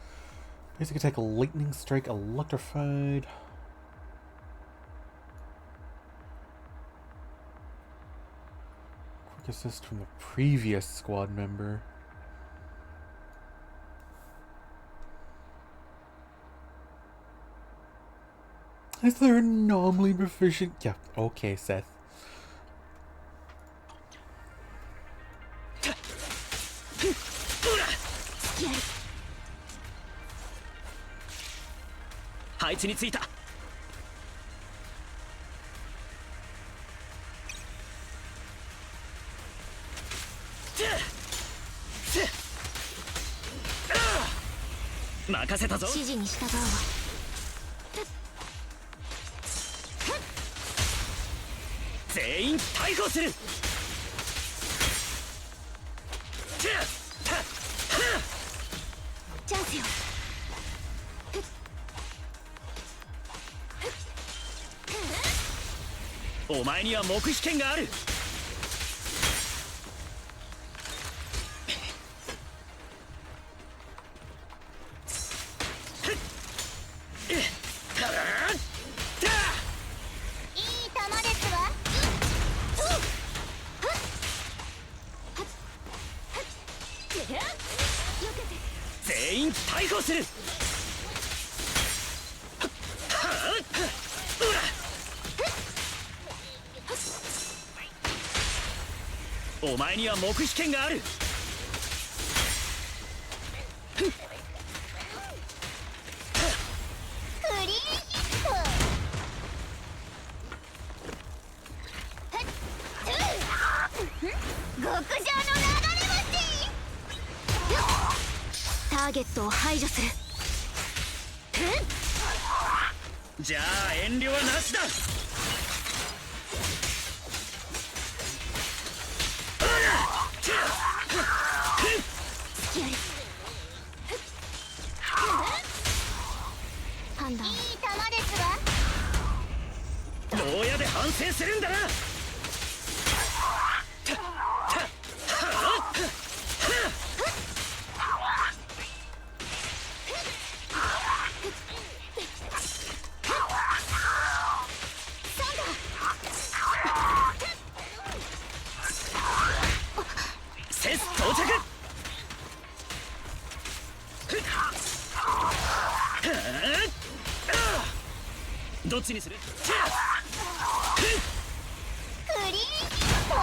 Basic attack, lightning strike, electrified. Quick assist from the previous squad member. Is there an anomaly proficient? Yeah, okay, Seth. Makaseta zo. 指示に従うわ。全員逮捕する。チャンスよ。お前には黙秘権がある。全員逮捕する。お前には黙秘権がある。クリーンヒット。極上の流れ星。ターゲットを排除する。じゃあ遠慮はなしだ。判断。いい球ですわ。牢屋で反省するんだな。セス到着。どっちにする？クリーンヒット。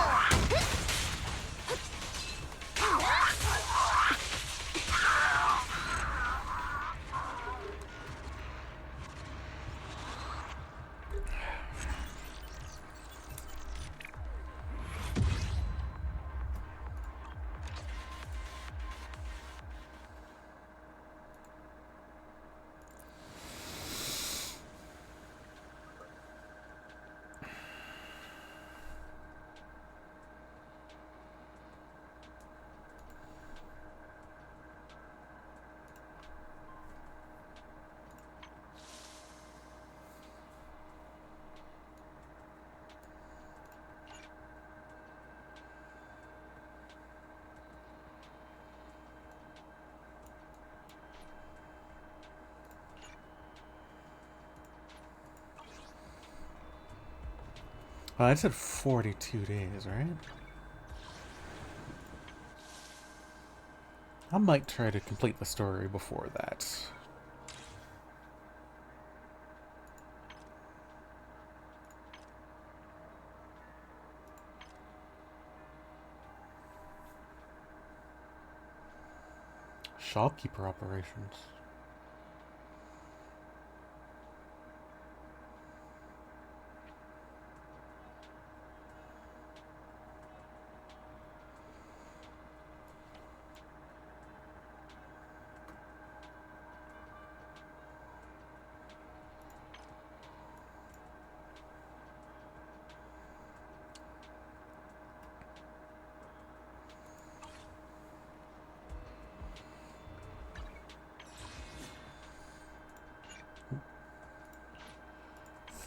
I said 42 days, right? I might try to complete the story before that. Shopkeeper operations.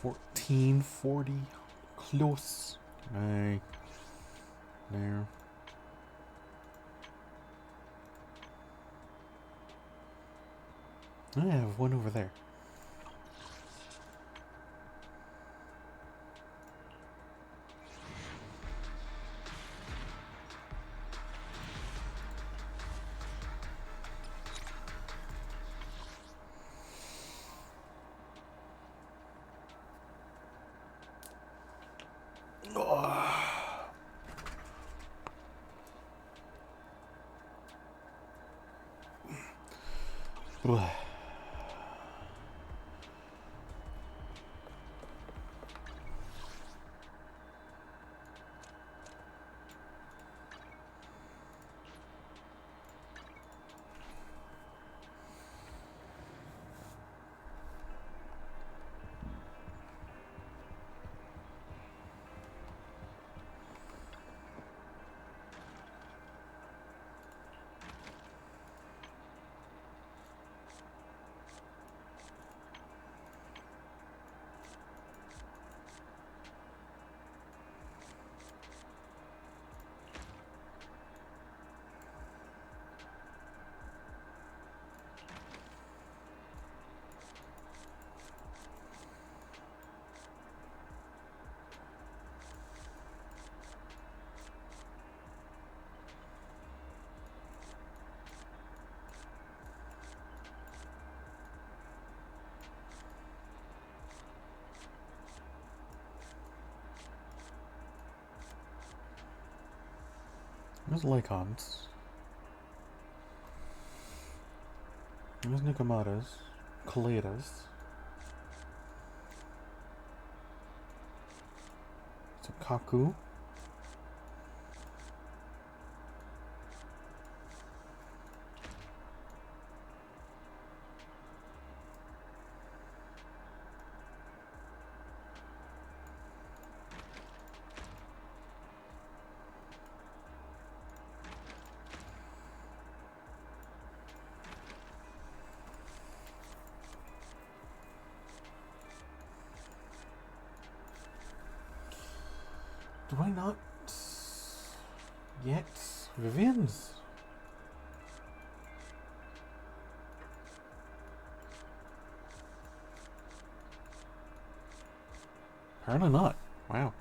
$14.40 close. Aye. There. I have one over there. Ugh. There's Lycons. There's Nikomadas. Kaledas. It's a Kaku. Do I not get Vivian's? Apparently not. Wow.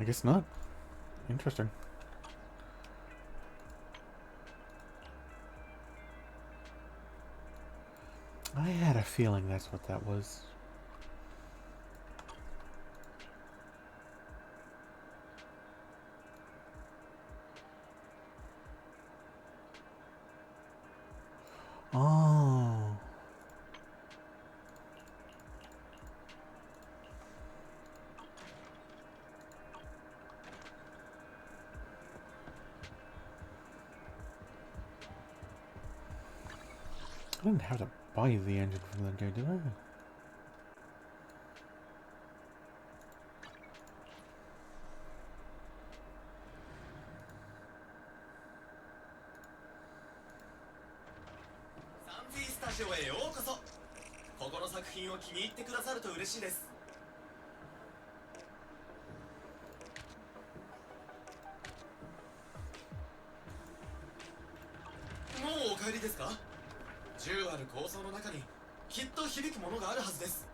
I guess not. Interesting. I had a feeling that's what that was. Oh. I didn't have to buy the engine from that guy, did I? サンフィスタジオへようこそ。ここの作品を気に入ってくださると嬉しいです。もうお帰りですか？10ある構想の中にきっと響くものがあるはずです。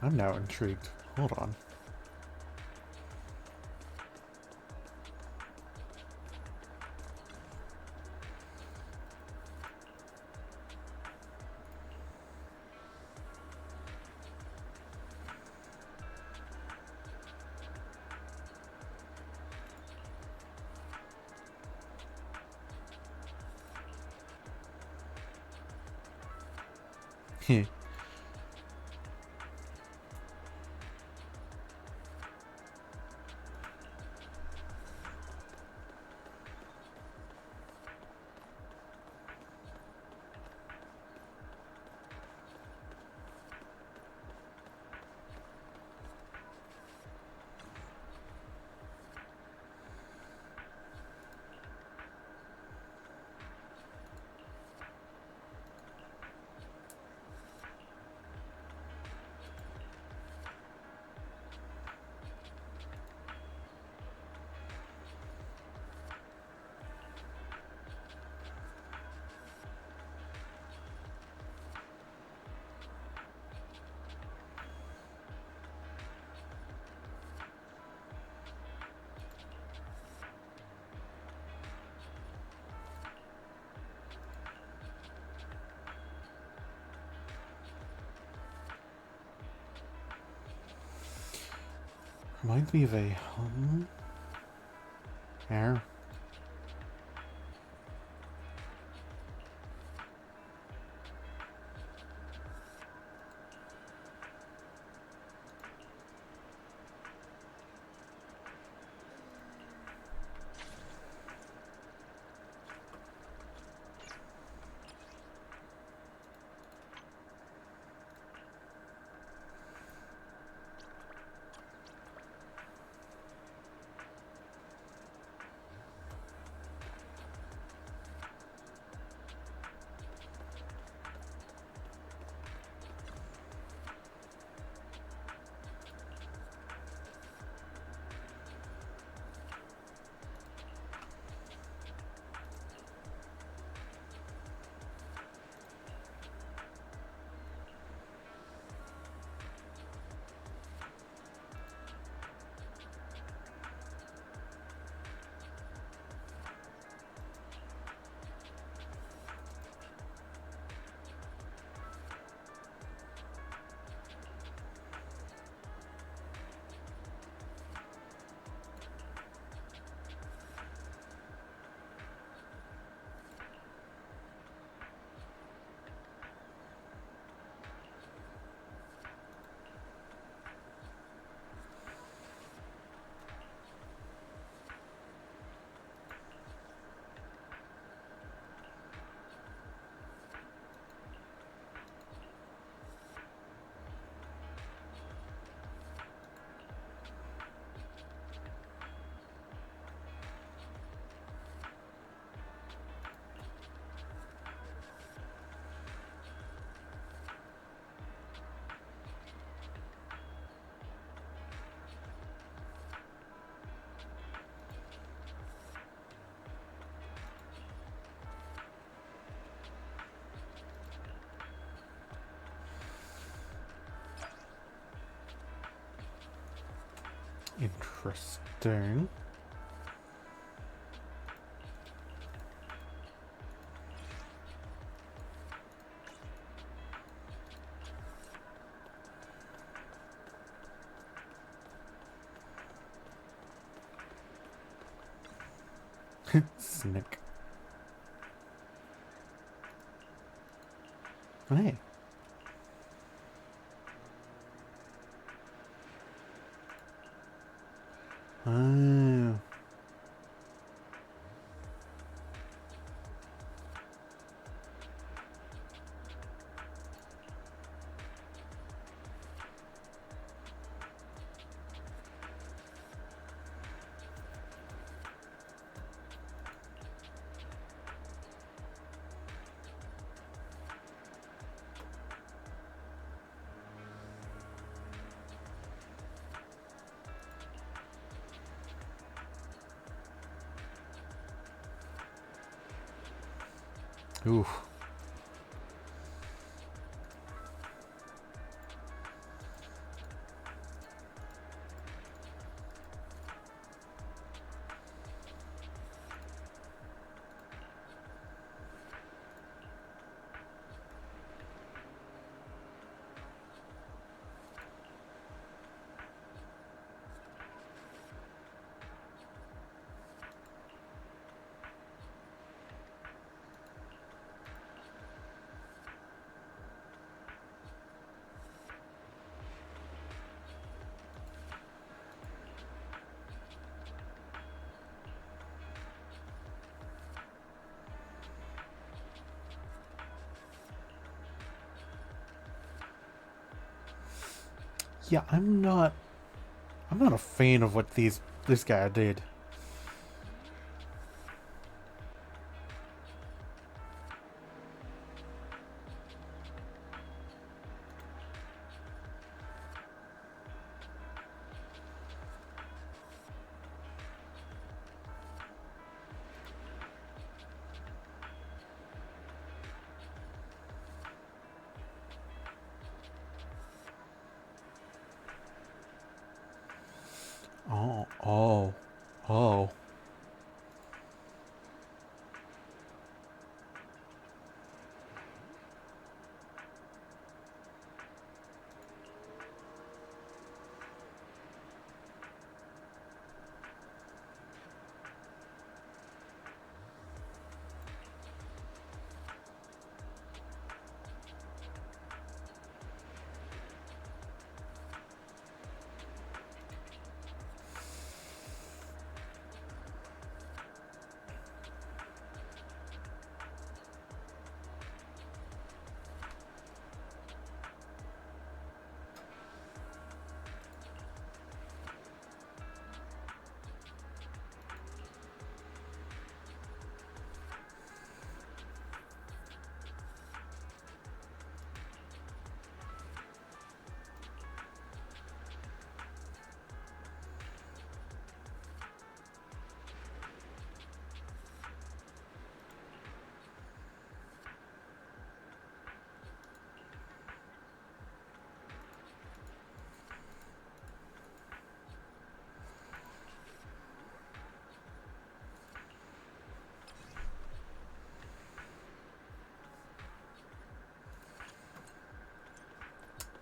I'm now intrigued. Hold on. Heh. Reminds me of a hair. Interesting. Snick. Hey. Oh. Oof. Yeah, I'm not a fan of what this guy did. Oh.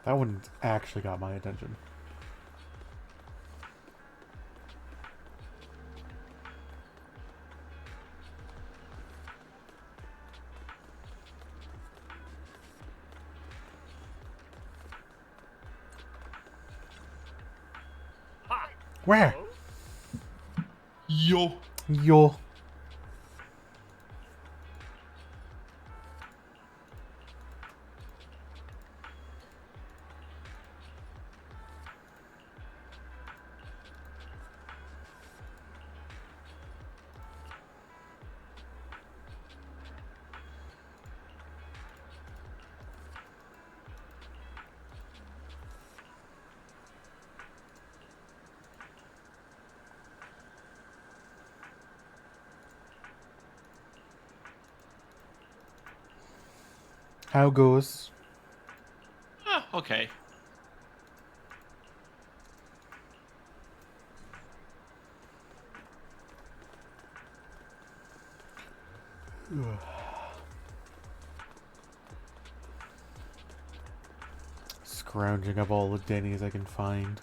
That one actually got my attention. Where? Yo. How goes? Okay. Scrounging up all the Denny's I can find.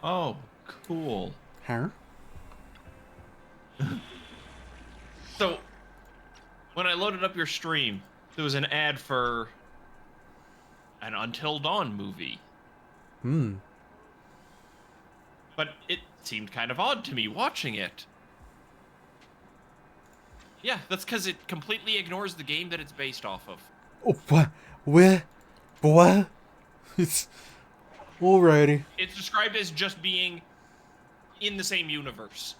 Oh, cool. Huh? So, when I loaded up your stream, there was an ad for an Until Dawn movie. Hmm. But it seemed kind of odd to me watching it. Yeah, that's because it completely ignores the game that it's based off of. Oh, what? Where? What? It's... Alrighty. It's described as just being in the same universe.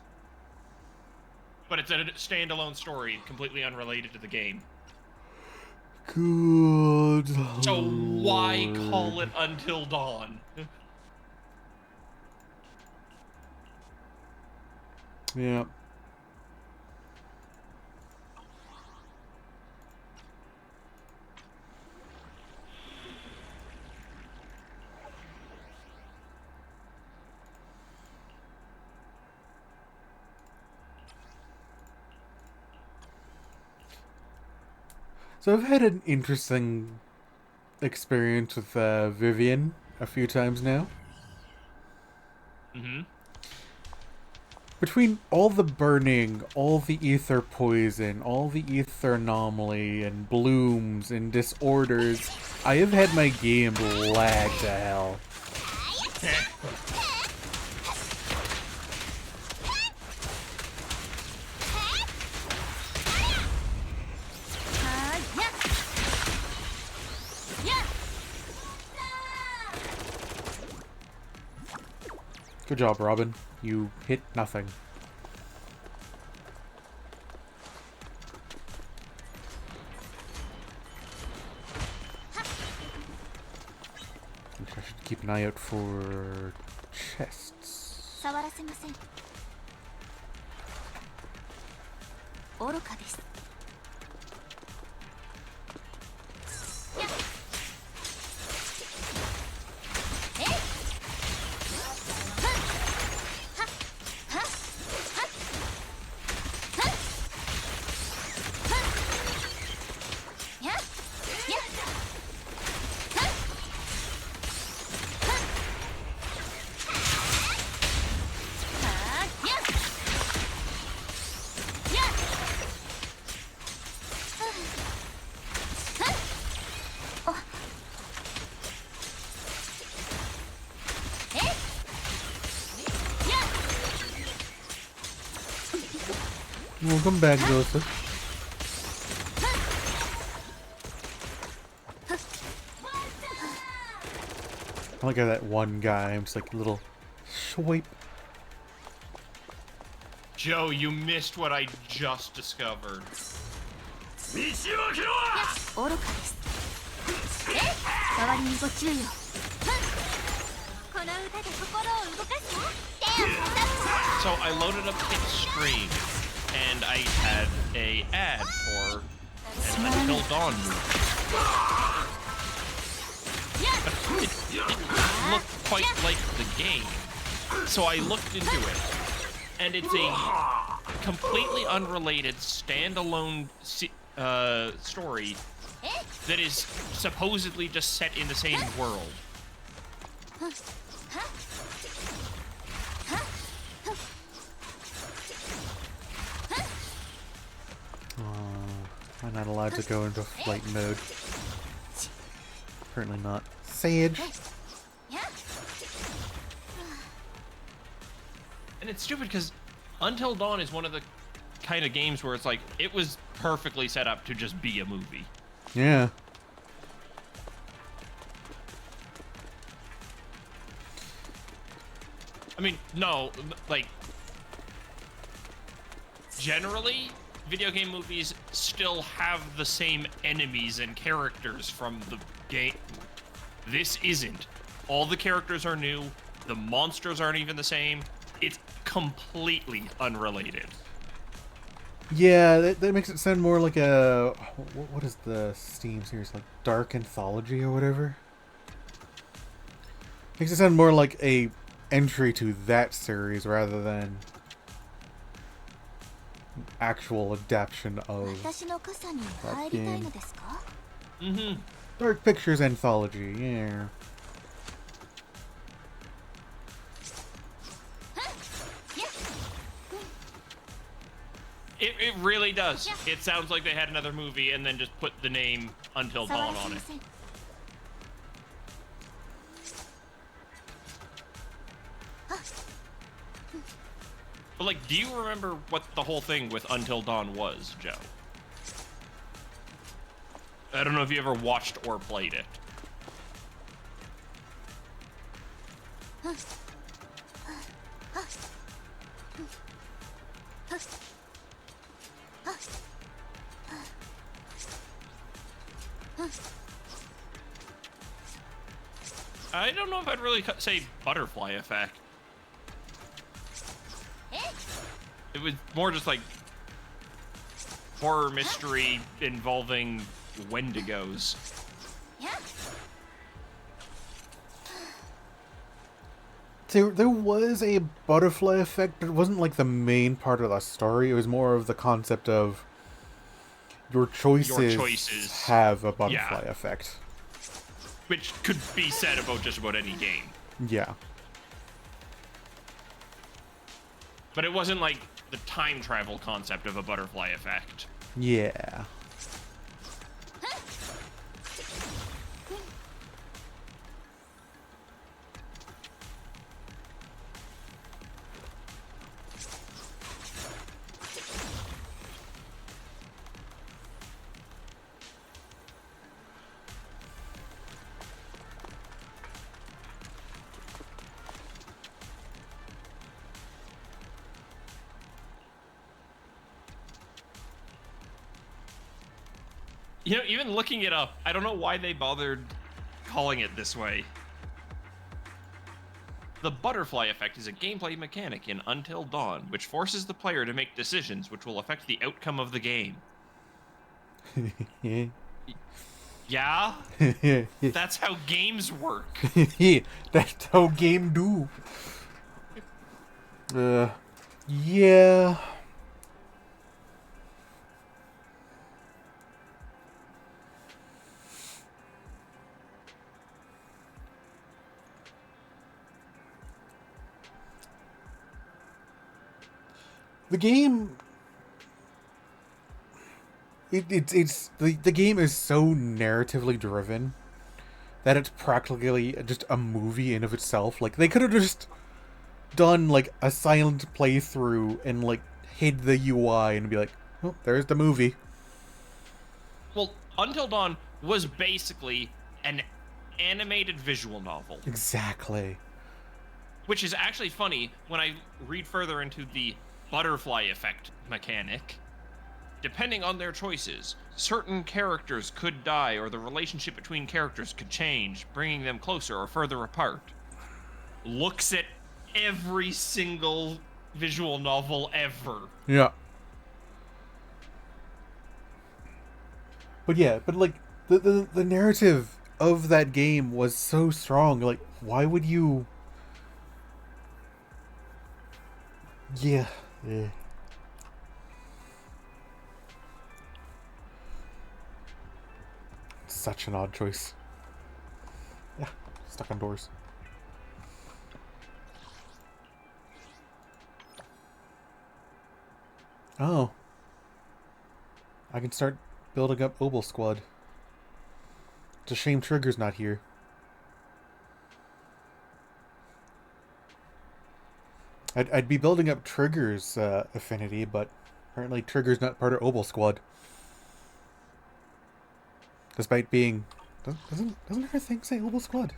But it's a standalone story, completely unrelated to the game. Good. So why call it Until Dawn? Yeah. So I've had an interesting experience with Vivian a few times now. Mm-hmm. Between all the burning, all the ether poison, all the ether anomaly, and blooms and disorders, I have had my game lag to hell. Good job, Robin. You hit nothing. I should keep an eye out for chests. 触らせません。愚かです。Welcome back, Joseph. I like how that one guy, I'm just like a little swipe. Joe, you missed what I just discovered. 愚かです。周りにご注意を。この歌で心を動かすよ。手を叩く。 So I loaded up Kit's stream, and I had a ad for an Until Dawn movie. It looked quite like the game, so I looked into it, and it's a completely unrelated standalone story that is supposedly just set in the same world. I'm not allowed to go into flight mode. Apparently not. Sage. And it's stupid because Until Dawn is one of the kind of games where it's like, it was perfectly set up to just be a movie. Yeah. I mean, no, like, generally, video game movies still have the same enemies and characters from the game. This isn't. All the characters are new. The monsters aren't even the same. It's completely unrelated. Yeah, that makes it sound more like a... What is the Steam series? Like Dark Anthology or whatever? Makes it sound more like a entry to that series rather than an actual adaptation of that game. Mm-hmm. Dark Pictures Anthology, yeah. It really does. It sounds like they had another movie and then just put the name Until Dawn on it. But, like, do you remember what the whole thing with Until Dawn was, Joe? I don't know if you ever watched or played it. I don't know if I'd really say butterfly effect. It was more just like horror mystery involving Wendigos. There was a butterfly effect, but it wasn't like the main part of the story. It was more of the concept of your choices have a butterfly effect. Which could be said about just about any game. Yeah. But it wasn't like the time travel concept of a butterfly effect. Yeah. You know, even looking it up, I don't know why they bothered calling it this way. The butterfly effect is a gameplay mechanic in Until Dawn, which forces the player to make decisions which will affect the outcome of the game. Yeah? That's how games work. That's how game do. Yeah. The game, the game is so narratively driven that it's practically just a movie in of itself. Like, they could have just done like a silent playthrough and like hid the UI and be like, oh, there's the movie. Well, Until Dawn was basically an animated visual novel. Exactly. Which is actually funny when I read further into the butterfly effect mechanic. Depending on their choices, certain characters could die or the relationship between characters could change, bringing them closer or further apart. Looks at every single visual novel ever. Yeah. But yeah, but like the narrative of that game was so strong. Like, why would you? Yeah. Such an odd choice. Yeah, stuck on doors. Oh. I can start building up Obel Squad. It's a shame Trigger's not here. I'd be building up Trigger's affinity, but apparently Trigger's not part of Obel Squad. Despite being... Doesn't her thing say Obel Squad?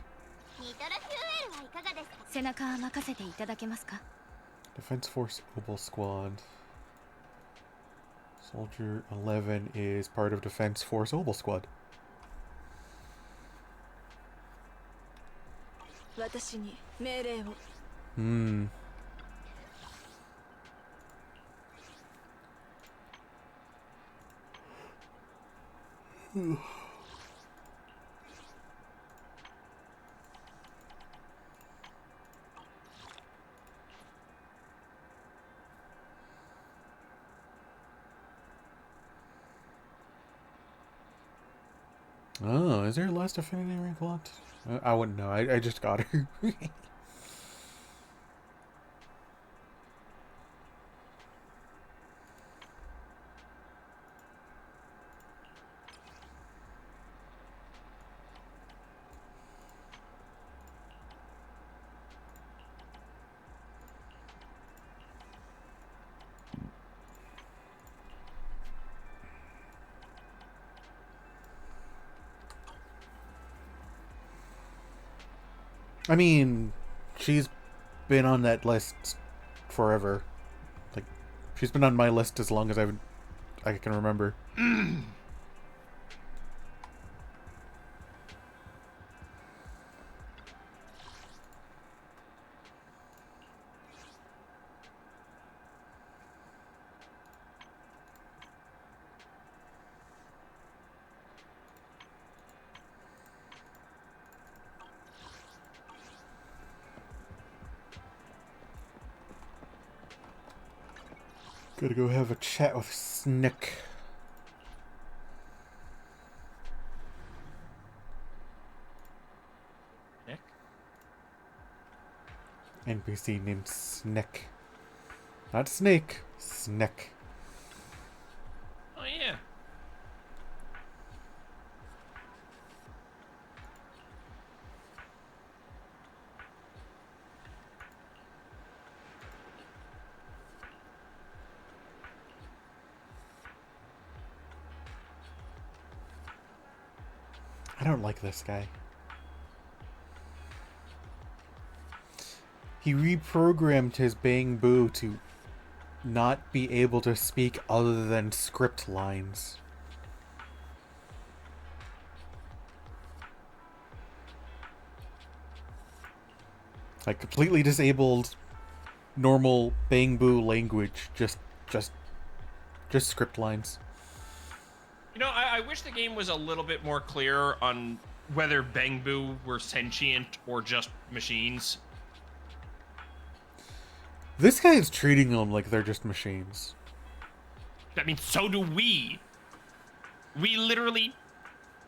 Defense Force Obel Squad. Soldier 11 is part of Defense Force Obel Squad. Oh, is there a last affinity rank locked? I wouldn't know. I just got her. I mean, she's been on that list forever. Like, she's been on my list as long as I can remember. Gotta go have a chat with Snick. Nick? NPC named Snick. Not Snake. Snick. Oh yeah. I don't like this guy. He reprogrammed his Bang Boo to not be able to speak other than script lines. Like, completely disabled normal Bang Boo language, just script lines. You know, I wish the game was a little bit more clear on whether Bang Boo were sentient or just machines. This guy is treating them like they're just machines. I mean, so do we. We literally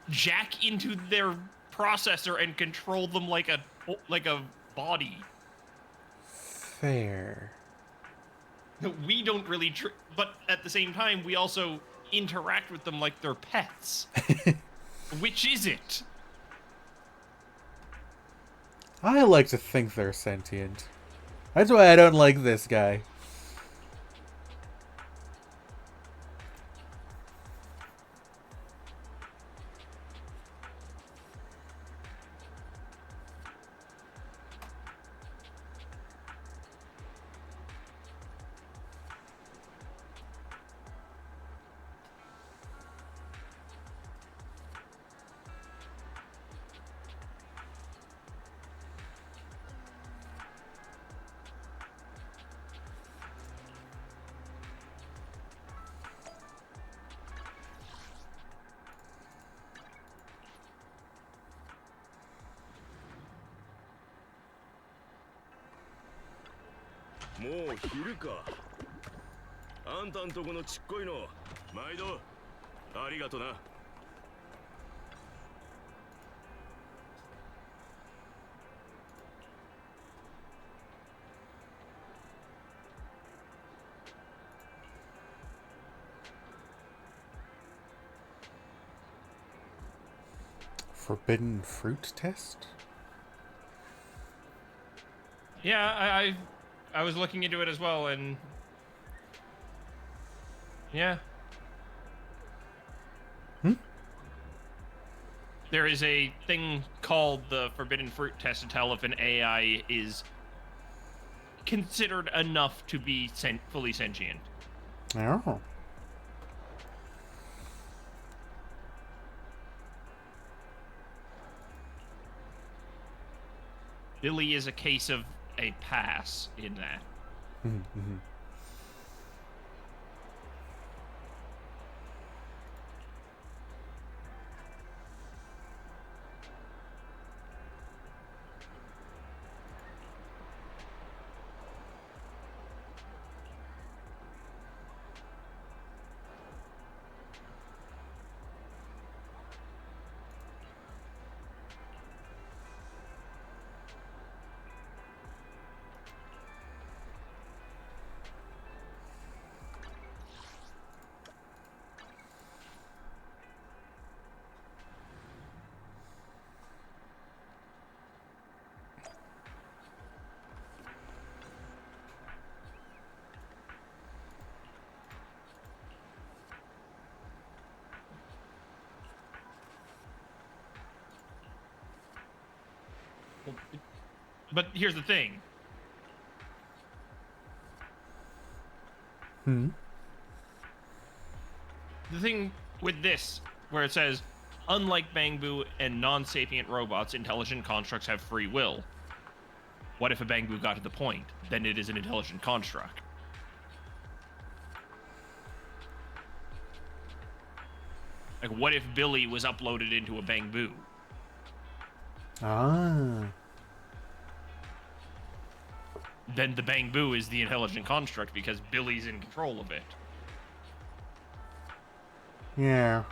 jack into their processor and control them like a body. Fair. We don't really, but at the same time, we also interact with them like they're pets. Which is it? I like to think they're sentient. That's why I don't like this guy.もう昼か。あんたんとこのちっこいの、毎度ありがとな。Forbidden fruit test? Yeah, I was looking into it as well, and yeah. There is a thing called the Forbidden Fruit test to tell if an AI is considered enough to be fully sentient. Oh. Billy is a case of a pass in that. Mm-hmm. But here's the thing. Hmm. The thing with this, where it says, unlike Bangbu and non-sapient robots, intelligent constructs have free will. What if a Bangbu got to the point? Then it is an intelligent construct. Like, what if Billy was uploaded into a Bangbu? Ah. Then the Bangbu is the intelligent construct because Billy's in control of it. Yeah.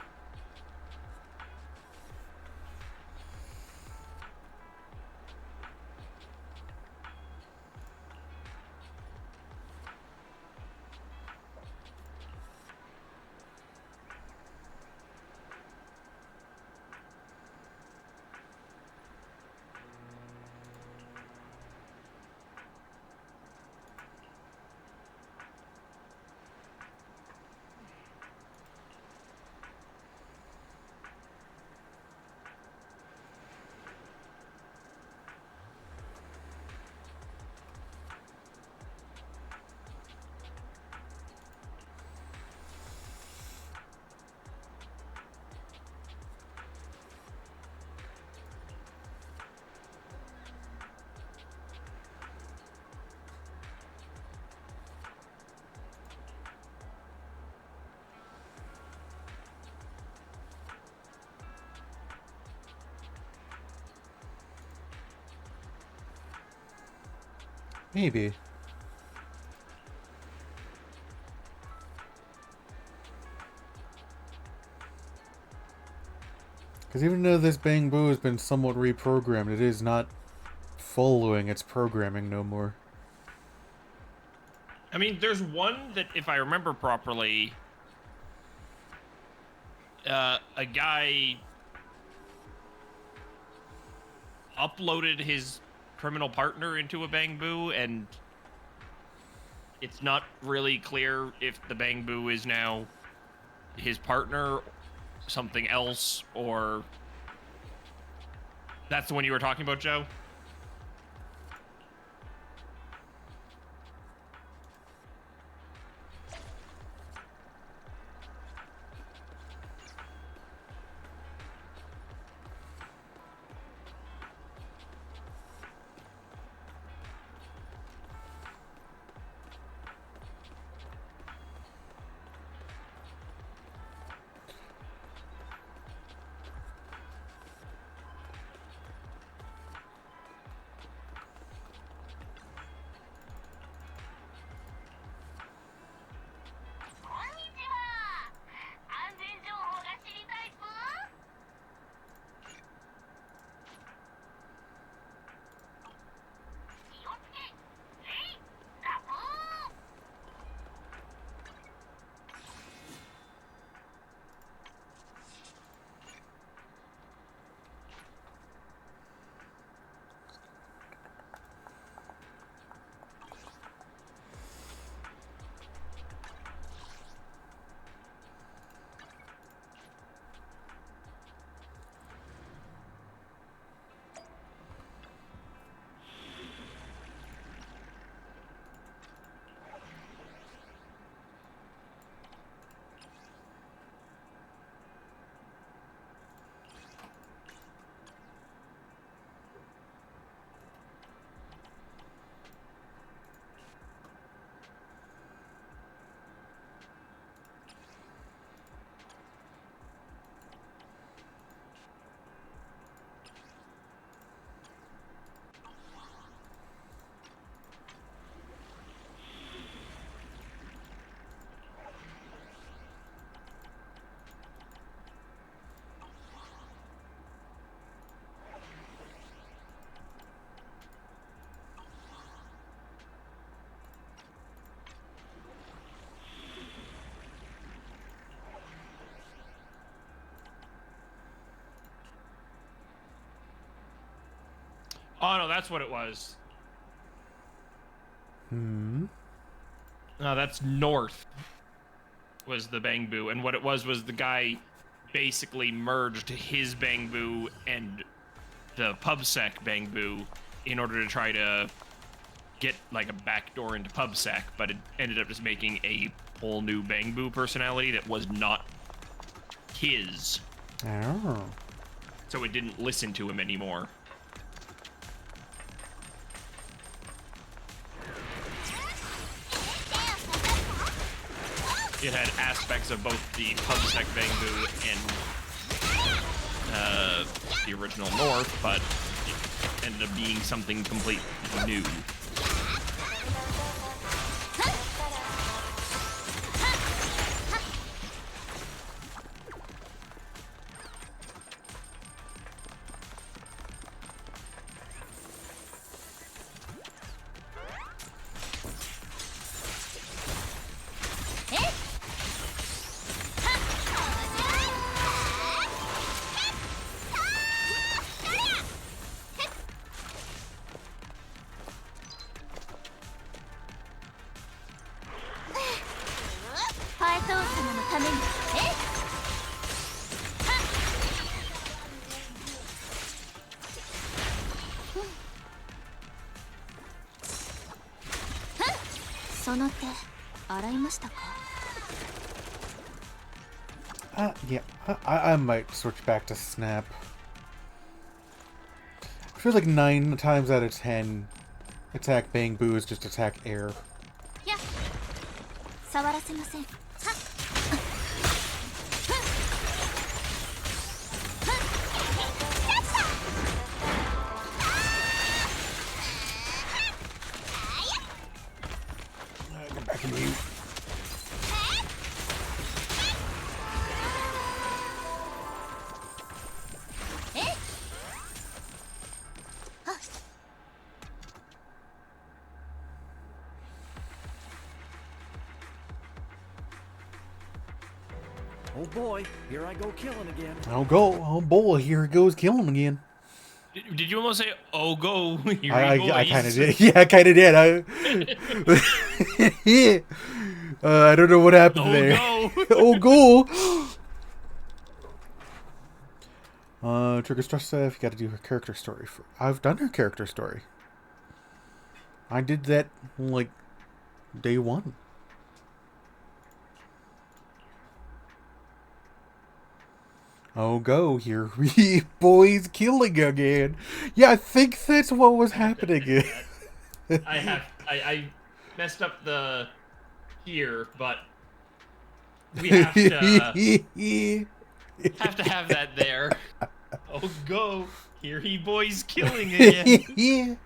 Maybe. Because even though this Bangbu has been somewhat reprogrammed, it is not following its programming no more. I mean, there's one that, if I remember properly, a guy uploaded his criminal partner into a Bangbu, and it's not really clear if the Bangbu is now his partner, something else, or... That's the one you were talking about, Joe? Oh, no, that's what it was. Hmm. No, that's North was the Bangbu, and what it was the guy basically merged his Bangbu and the PubSec Bangbu in order to try to get like a backdoor into PubSec, but it ended up just making a whole new Bangbu personality that was not his. Oh. So it didn't listen to him anymore. It had aspects of both the PubSec Bangbu and the original North, but it ended up being something completely new. Yeah, I might switch back to Snap. I feel like 9 times out of 10, attack Bangbu is just attack air. Yeah. 触らせません。はっ。Get back in mute. Oh boy, here I go killing again. Oh boy, here it goes killing again. Did you almost say, "Oh go"? Here I kind of did. Yeah, I kind of did. I don't know what happened there. Oh go. Trigger stress stuff. You got to do her character story. I've done her character story. I did that like day 1. Oh, go, here we boys killing again. Yeah, I think that's what was happening. I messed up the here, but we have to have that there. Oh, go, here he boys killing again.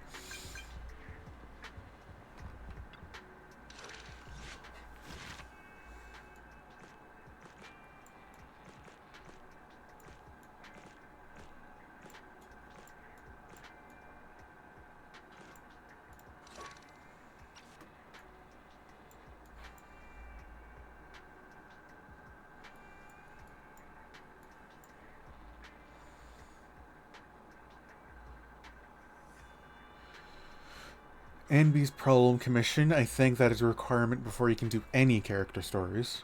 Anby's Problem Commission. I think that is a requirement before you can do any character stories.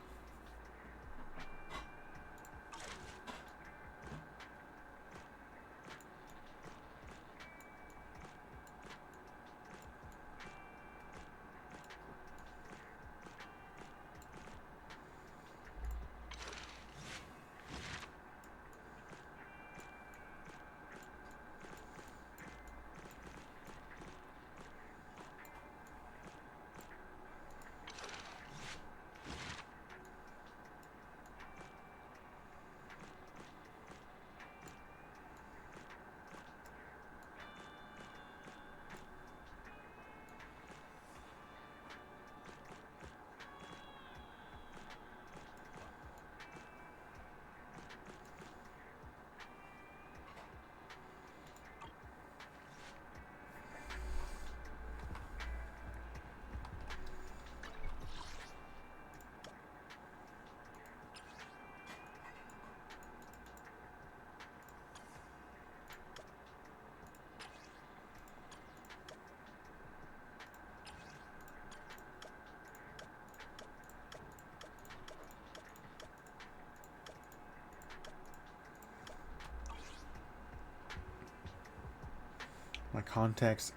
My contacts,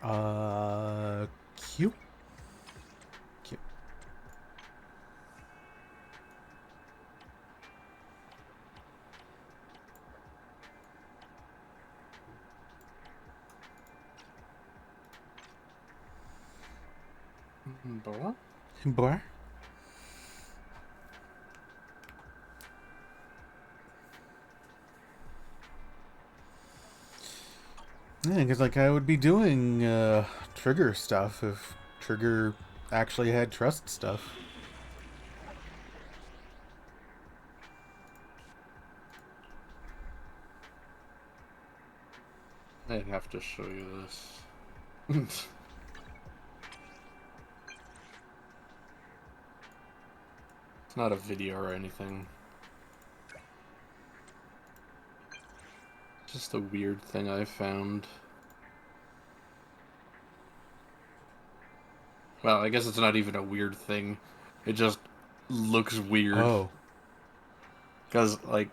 Q? Q. Boa? Boa? Yeah, because like I would be doing Trigger stuff if Trigger actually had trust stuff. I have to show you this. It's not a video or anything. Just a weird thing I found. Well, I guess it's not even a weird thing. It just looks weird. Oh. Because, like,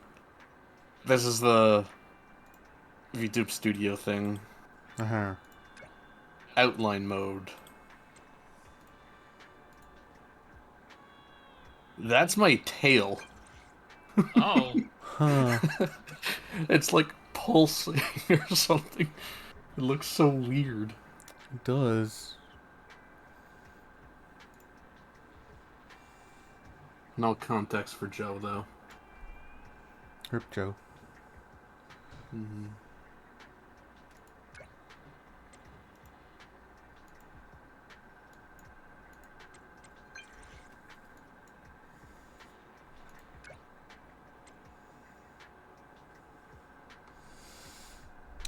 this is the VTube Studio thing. Uh-huh. Outline mode. That's my tail. Oh. Huh. It's like pulsing or something. It looks so weird. It does. No context for Joe, though. Rip Joe. Mm-hmm.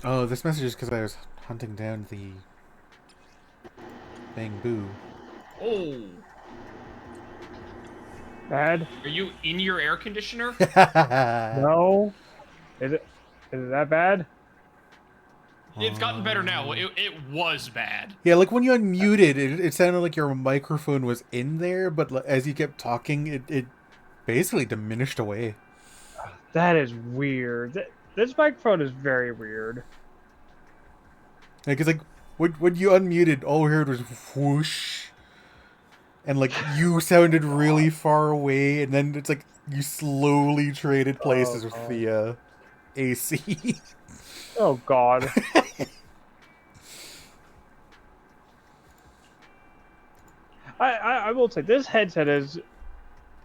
Oh, this message is because I was hunting down the Bang Boo. Oh. Bad? Are you in your air conditioner? No. Is it that bad? It's gotten better now. It was bad. Yeah, like when you unmuted, it sounded like your microphone was in there, but as you kept talking, it basically diminished away. That is weird. This microphone is very weird. Like, it's like, when you unmuted, all we heard was whoosh. And, like, you sounded really far away, and then it's like you slowly traded places with the AC. Oh, God. I will say, this headset has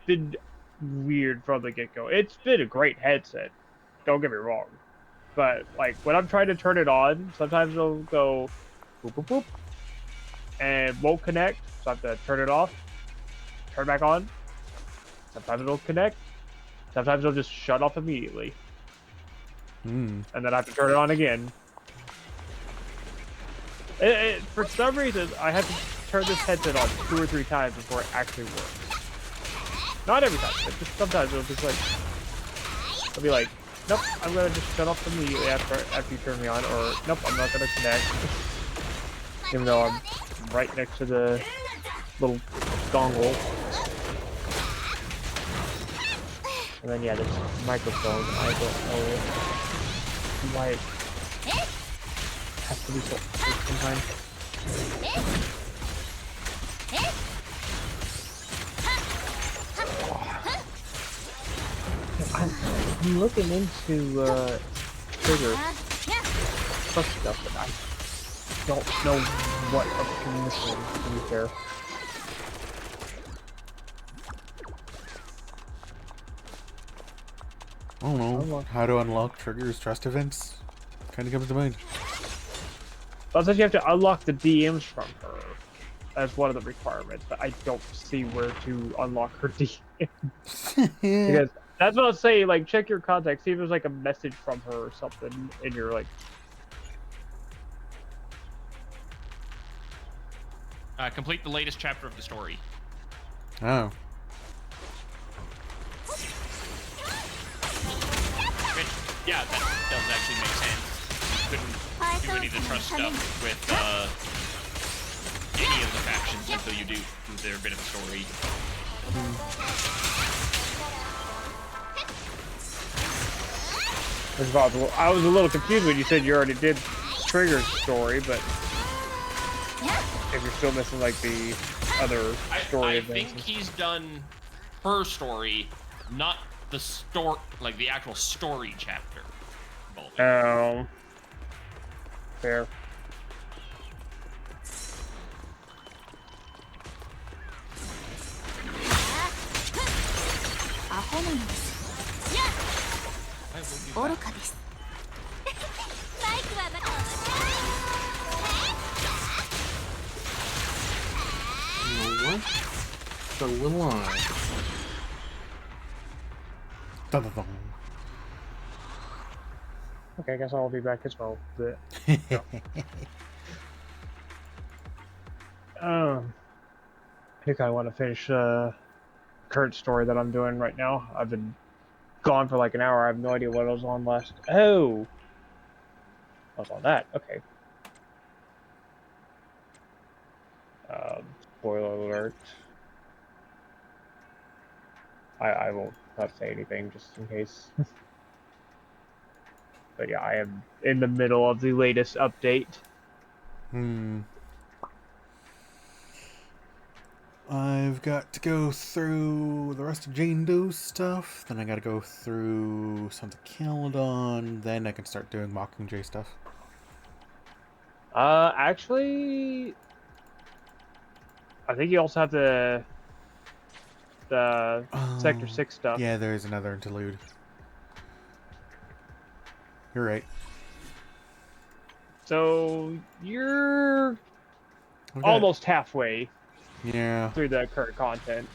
been weird from the get-go. It's been a great headset. Don't get me wrong. But, like, when I'm trying to turn it on, sometimes it'll go boop, boop, boop, and won't connect, so I have to turn it off, turn back on. Sometimes it'll connect. Sometimes it'll just shut off immediately. Mm. And then I have to turn it on again. For some reason, I have to turn this headset on 2 or 3 times before it actually works. Not every time, but just sometimes it'll just like... I'll be like, nope, I'm gonna just shut off immediately after you turn me on, or nope, I'm not gonna connect. Even though I'm right next to the little dongle. And then yeah, this microphone, I don't know why it has to be so sometimes. I'm looking into Trigger plus stuff, but I don't know what I'm missing, to be fair. I don't know how to unlock Trigger's trust events. Kind of comes to mind. Also, you have to unlock the DMs from her as one of the requirements, but I don't see where to unlock her DMs. Because that's what I'll say, like, check your contacts, see if there's like a message from her or something in your, like... Complete the latest chapter of the story. Oh. Yeah, that does actually make sense. You couldn't do any of the trust stuff with any of the factions until you do their bit of the story. I was a little confused when you said you already did Trigger's story, but if you're still missing like the other story I events. think he's done her story, not the story, like the actual story chapter. Oh, fair. You know what? So will I. Dun-dun-dun. Okay, I guess I'll be back as well. But, I think I want to finish current story that I'm doing right now. I've been gone for like an hour. I have no idea what I was on last. Oh, I was on that. Okay. Spoiler alert. I won't not say anything just in case. But yeah, I am in the middle of the latest update. I've got to go through the rest of Jane Doe's stuff, then I gotta go through Sons of Caledon, then I can start doing Mockingjay stuff. Actually, I think you also have the Sector 6 stuff. Yeah, there's another interlude. You're right. So you're almost halfway through the current content.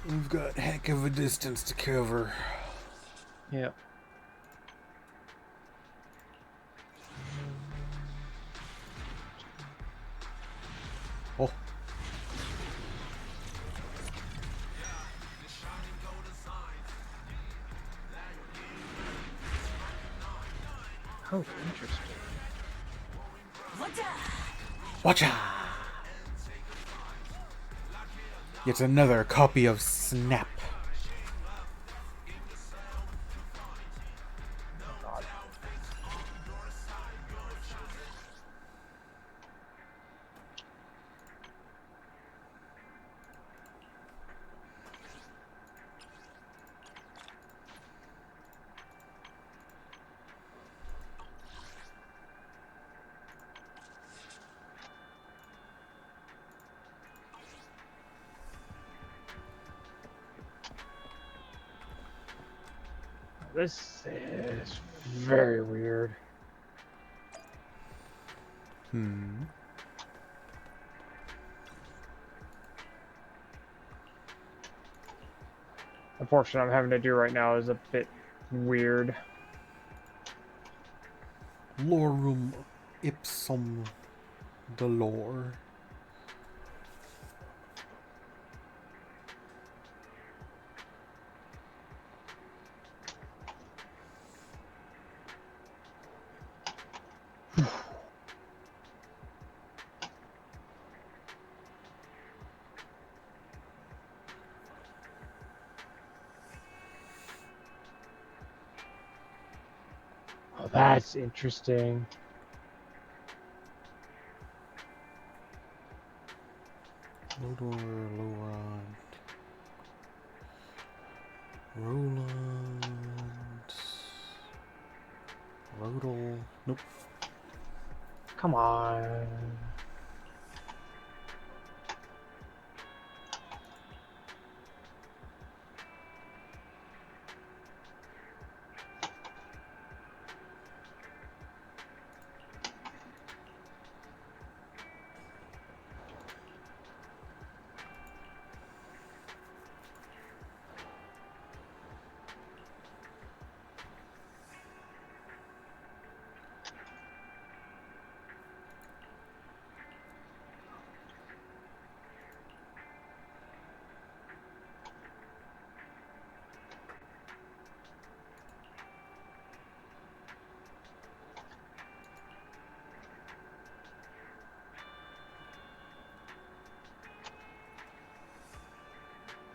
We've got heck of a distance to cover. Yep. Oh. Oh, interesting. Watcha! It's another copy of Snap. This is very weird. Unfortunately, I'm having to do right now is a bit weird. Lorum ipsum dolor. Oh, that's interesting. Lodor, Lorand. Roland. Rodel. Nope. Come on.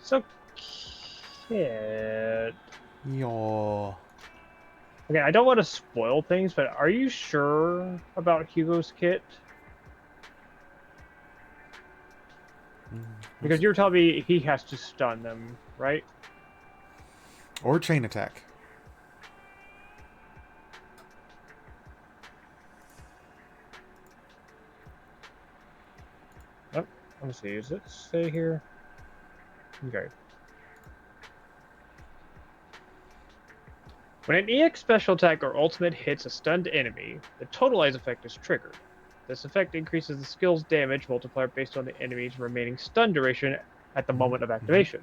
So, Kit, Yo. Okay, I don't want to spoil things, but are you sure about Hugo's kit? Because you were telling me he has to stun them, right? Or chain attack. Oh, let me see. Does it say here? Okay. When an EX special attack or ultimate hits a stunned enemy, the totalize effect is triggered. This effect increases the skill's damage multiplier based on the enemy's remaining stun duration at the moment of activation.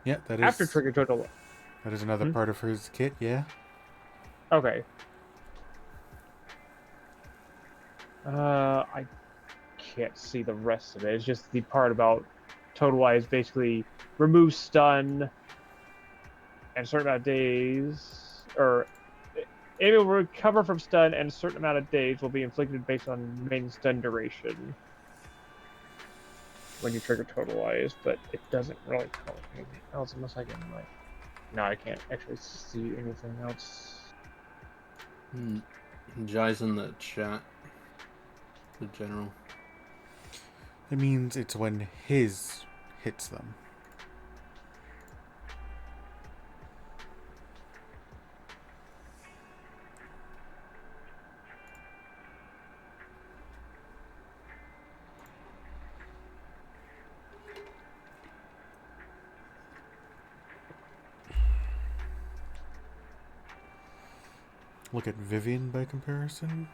Yeah, that is. After trigger total. That is another part of his kit, yeah. Okay. I can't see the rest of it. It's just the part about totalize basically remove stun and a certain amount of days, or enemy will recover from stun and a certain amount of days will be inflicted based on remaining stun duration when you trigger totalize, but it doesn't really tell me anything else unless I can like. No, I can't actually see anything else. Jai's in the chat. The general. It means it's when his hits them. Look at Vivian by comparison.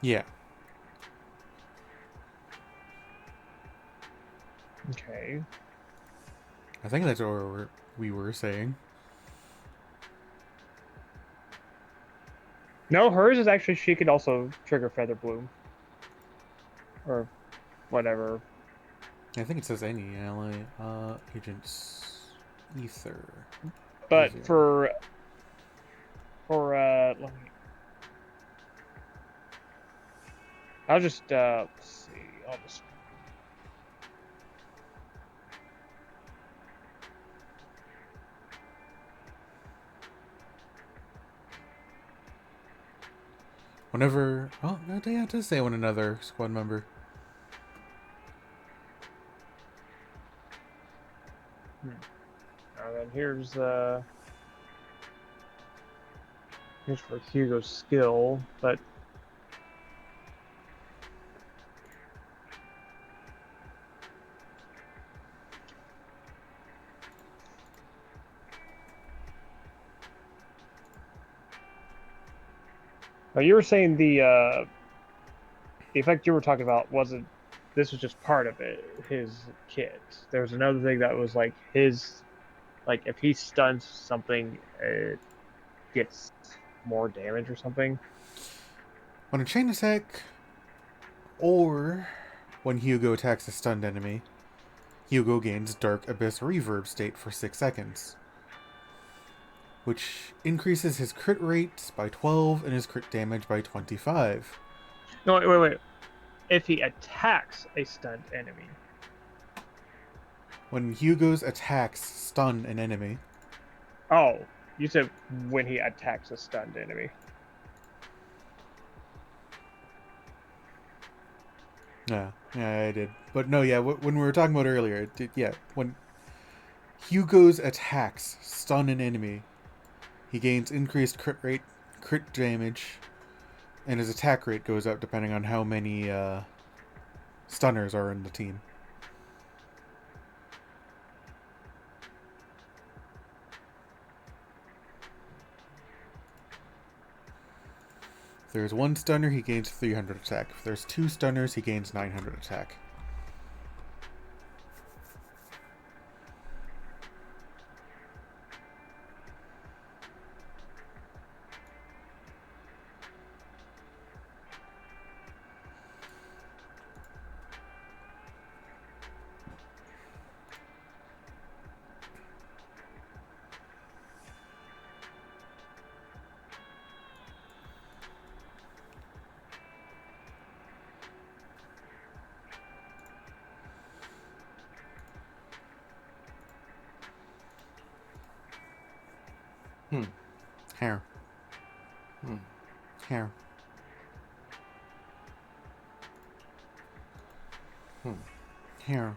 Yeah. Okay. I think that's what we were saying. No, hers is actually she could also trigger Feather Bloom. Or whatever. I think it says any ally agents ether. But Vivian. for let me I'll just let's see. I'll just Whenever no, yeah, it does say when another squad member. And then here's for Hugo's skill, but you were saying the effect you were talking about wasn't. This was just part of it. His kit. There was another thing that was like his, like if he stuns something, it gets more damage or something. When a chain attack, or when Hugo attacks a stunned enemy, Hugo gains Dark Abyss Reverb state for 6 seconds, which increases his crit rate by 12 and his crit damage by 25. No, wait. If he attacks a stunned enemy. When Hugo's attacks stun an enemy. Oh, you said when he attacks a stunned enemy. Yeah, I did. But no, yeah, when we were talking about earlier, when Hugo's attacks stun an enemy, he gains increased crit rate, crit damage, and his attack rate goes up depending on how many stunners are in the team. If there's one stunner, he gains 300 attack. If there's 2 stunners, he gains 900 attack. Hair. Hair. Hair.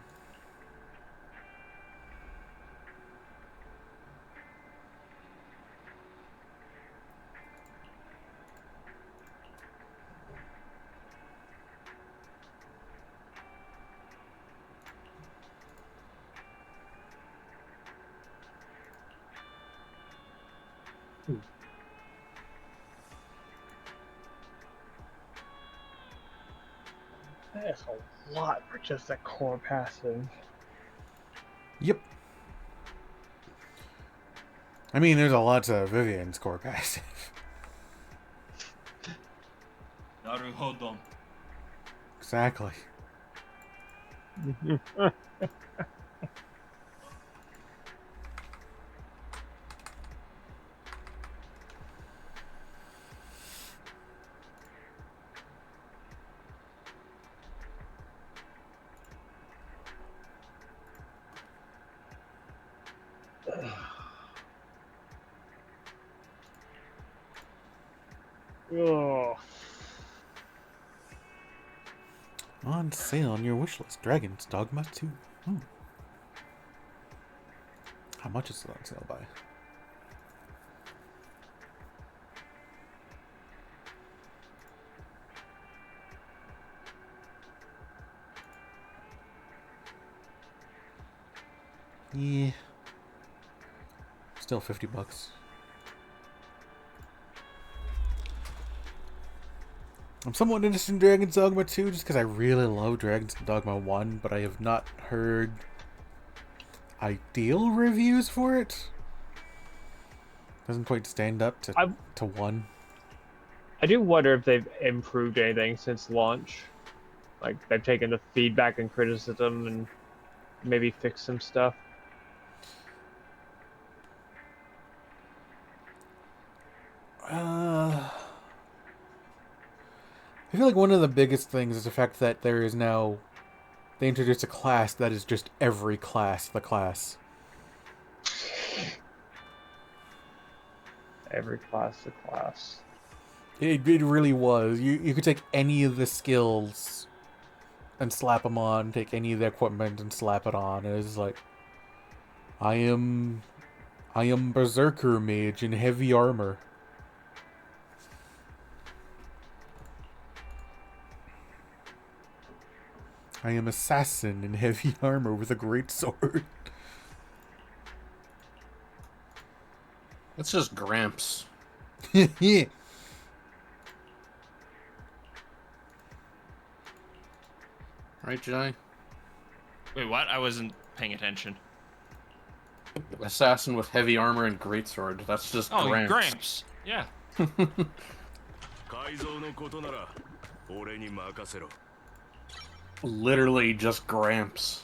That's a lot for just a core passive. Yep. I mean, there's a lot to Vivian's core passive. Naruhodo. Exactly. Oh. On sale on your wishlist, Dragon's Dogma 2. How much is it on sale by? Yeah. Still $50. I'm somewhat interested in Dragon's Dogma 2 just because I really love Dragon's Dogma 1, but I have not heard ideal reviews for it. Doesn't quite stand up to 1. I do wonder if they've improved anything since launch. Like, they've taken the feedback and criticism and maybe fixed some stuff. I feel like one of the biggest things is the fact that there is now... They introduced a class that is just every class the class. Every class the class. It really was. You could take any of the skills and slap them on, take any of the equipment and slap it on. And it's like... I am Berserker Mage in heavy armor. I am Assassin in heavy armor with a great sword. That's just Gramps. Yeah. Right, Jai? Wait, what? I wasn't paying attention. Assassin with heavy armor and greatsword. That's just Gramps. Gramps. Yeah. Literally just Gramps.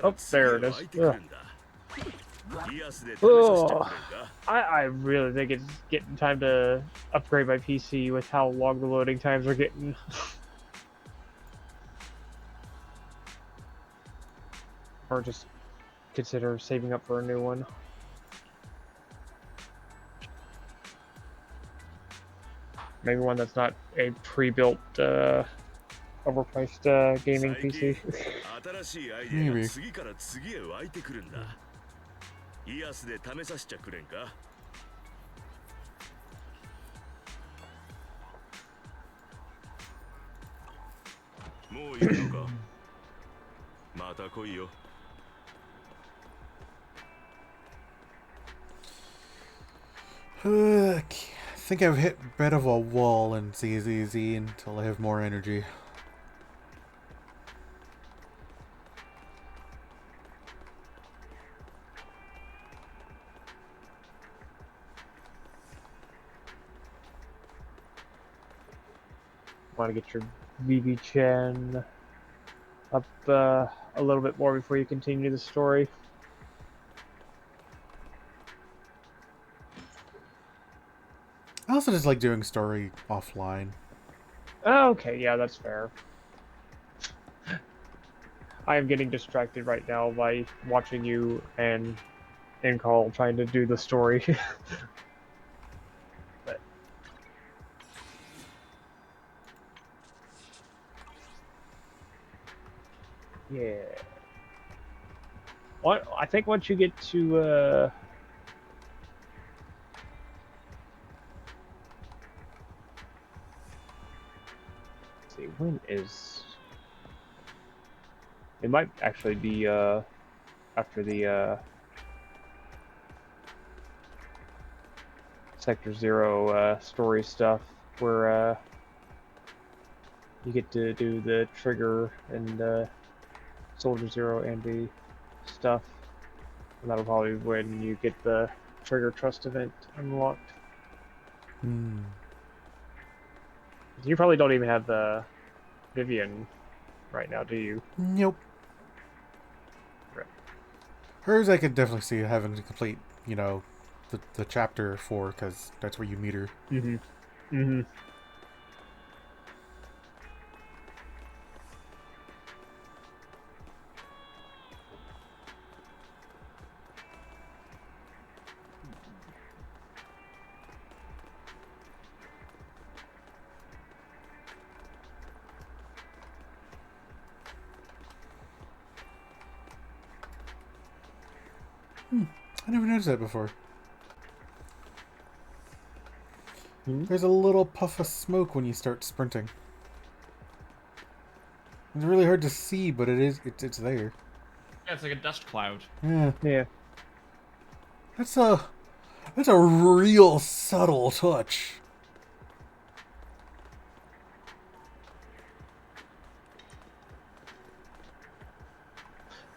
Oh, there it is. Oh, I really think it's getting time to upgrade my PC with how long the loading times are getting. Or just consider saving up for a new one. Maybe one that's not a pre-built, overpriced gaming PC. Maybe. イアスで試させちゃくれんかもういいのかまた来いよ I think I've hit a bit of a wall in ZZZ until I have more energy. want to get your Vivi Chen up a little bit more before you continue the story. I also just like doing story offline. Okay, yeah, that's fair. I am getting distracted right now by watching you and Carl trying to do the story. But yeah. I think once you get to let's see, when is it might actually be after the Sector Zero story stuff where you get to do the Trigger and Soldier Zero and the stuff. And that'll probably be when you get the Trigger Trust event unlocked. Hmm. You probably don't even have the Vivian right now, do you? Nope. Right. Hers I could definitely see having to complete, you know, the chapter 4, because that's where you meet her. Mm-hmm. Mm-hmm. I never noticed that before. Hmm? There's a little puff of smoke when you start sprinting. It's really hard to see, but it's there. Yeah, it's like a dust cloud. Yeah. Yeah. That's a real subtle touch.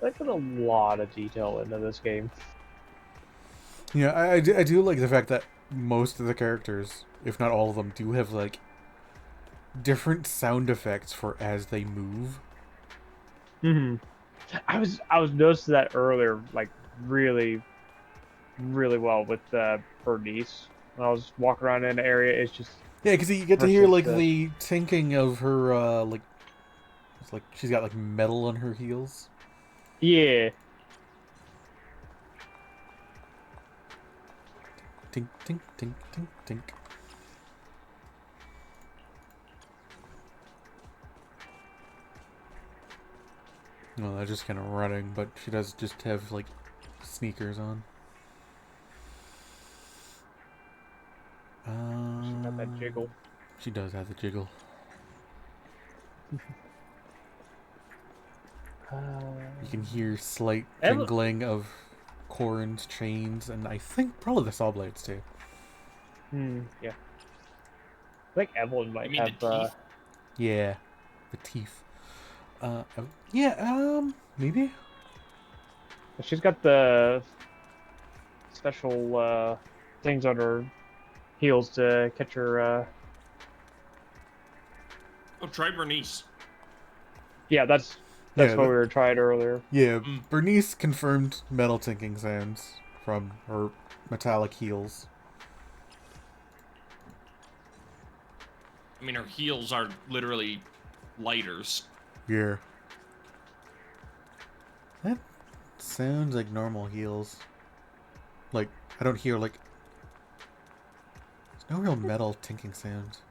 They put a lot of detail into this game. Yeah, I do like the fact that most of the characters, if not all of them, do have like different sound effects for as they move. Mm-hmm. I was noticing that earlier, like really well with Bernice. When I was walking around in an area, it's just Yeah, because you get to hear like versus the tinking of her like it's like she's got like metal on her heels. yeah. Tink tink tink tink tink. Well, they're just kind of running, but she does just have like sneakers on. She got that jiggle. She does have the jiggle. You can hear slight jingling of Corrin's chains, and I think probably the saw blades too. Yeah. I think Evelyn might have. The teeth? Yeah, the teeth. Yeah, maybe. She's got the special things on her heels to catch her. Oh, try Bernice. Yeah, that's what we were trying earlier. Yeah, Bernice confirmed metal tinking sounds from her metallic heels. I mean, her heels are literally lighters. Yeah. That sounds like normal heels. Like, I don't hear like... There's no real metal tinking sounds.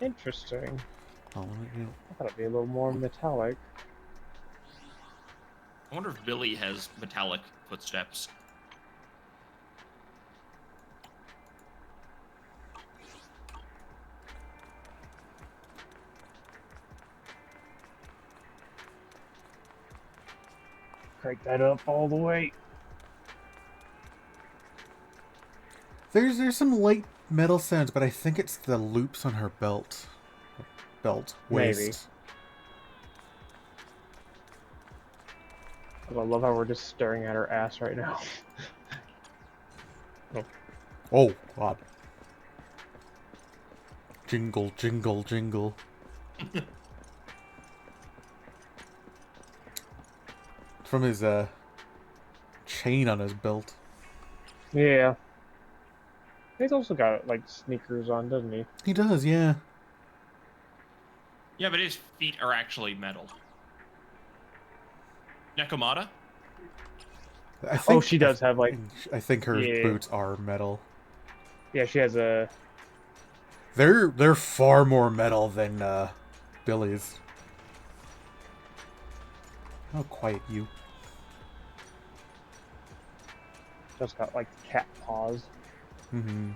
Interesting. Oh, you know. I thought it'd be a little more metallic. I wonder if Billy has metallic footsteps. Crank that up all the way. There's some light metal sounds, but I think it's the loops on her belt. Waist. Maybe. I love how we're just staring at her ass right now. Oh, God. Jingle, jingle, jingle. From his chain on his belt. Yeah. He's also got like sneakers on, doesn't he? He does, yeah. Yeah, but his feet are actually metal. Nekomata? I think, she does have like. I think her boots are metal. Yeah, she has a. They're far more metal than Billy's. How quiet you. Just got like cat paws. Mm-hmm.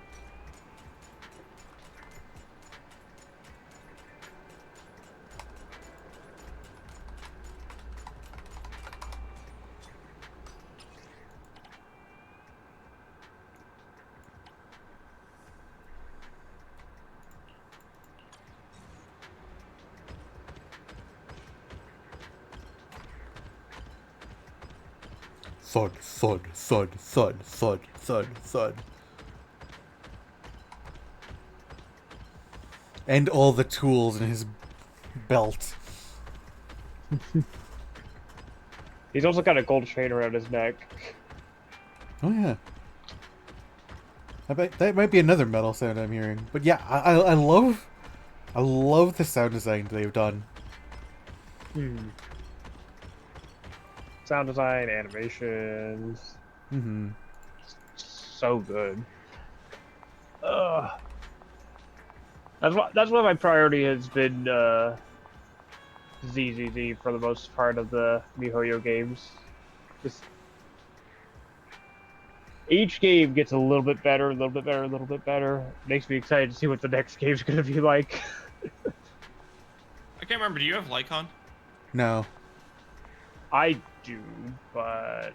Thud, thud, thud, thud, thud, thud, thud. And all the tools in his belt. He's also got a gold chain around his neck. Oh yeah. I bet that might be another metal sound I'm hearing. But yeah, I love the sound design they've done. Sound design, animations. Mm-hmm. So good. That's why my priority has been ZZZ for the most part of the MiHoYo games. Just each game gets a little bit better, a little bit better, a little bit better. Makes me excited to see what the next game's gonna be like. I can't remember. Do you have Lycon? No. I do, but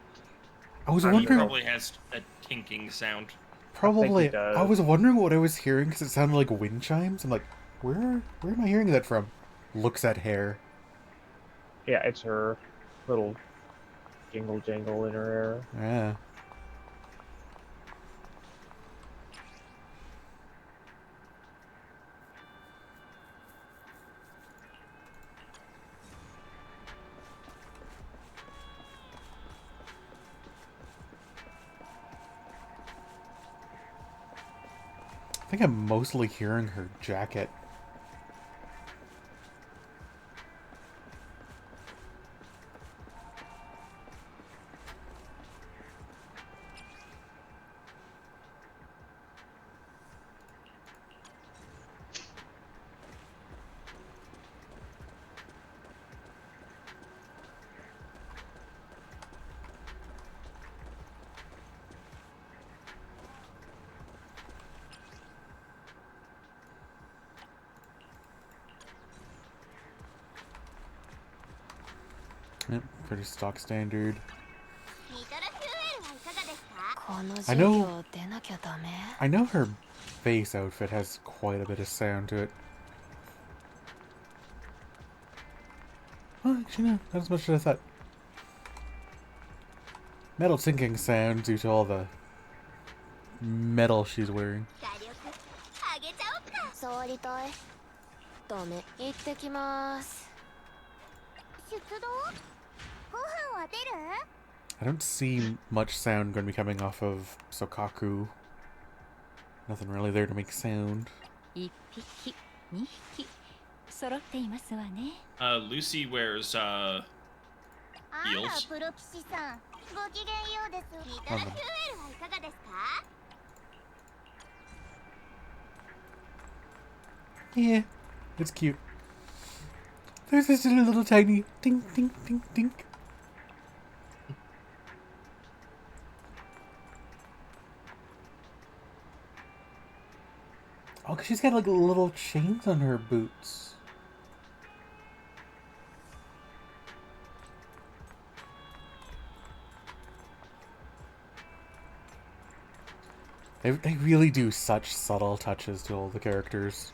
I was He wondering. probably has a tinking sound. Probably. does. I was wondering what I was hearing because it sounded like wind chimes. I'm like, where am I hearing that from? Looks at hair. Yeah, it's her little jingle jangle in her hair. Yeah. I think I'm mostly hearing her jacket. Yep, pretty stock standard. I know her base outfit has quite a bit of sound to it. Oh, actually no, not as much as I thought. Metal sinking sound due to all the metal she's wearing. I don't see much sound going to be coming off of Sokaku. Nothing really there to make sound. Lucy wears heels. Yeah, it's cute. There's this little tiny ding ding ding ding. Oh, 'cause she's got like little chains on her boots. They really do such subtle touches to all the characters.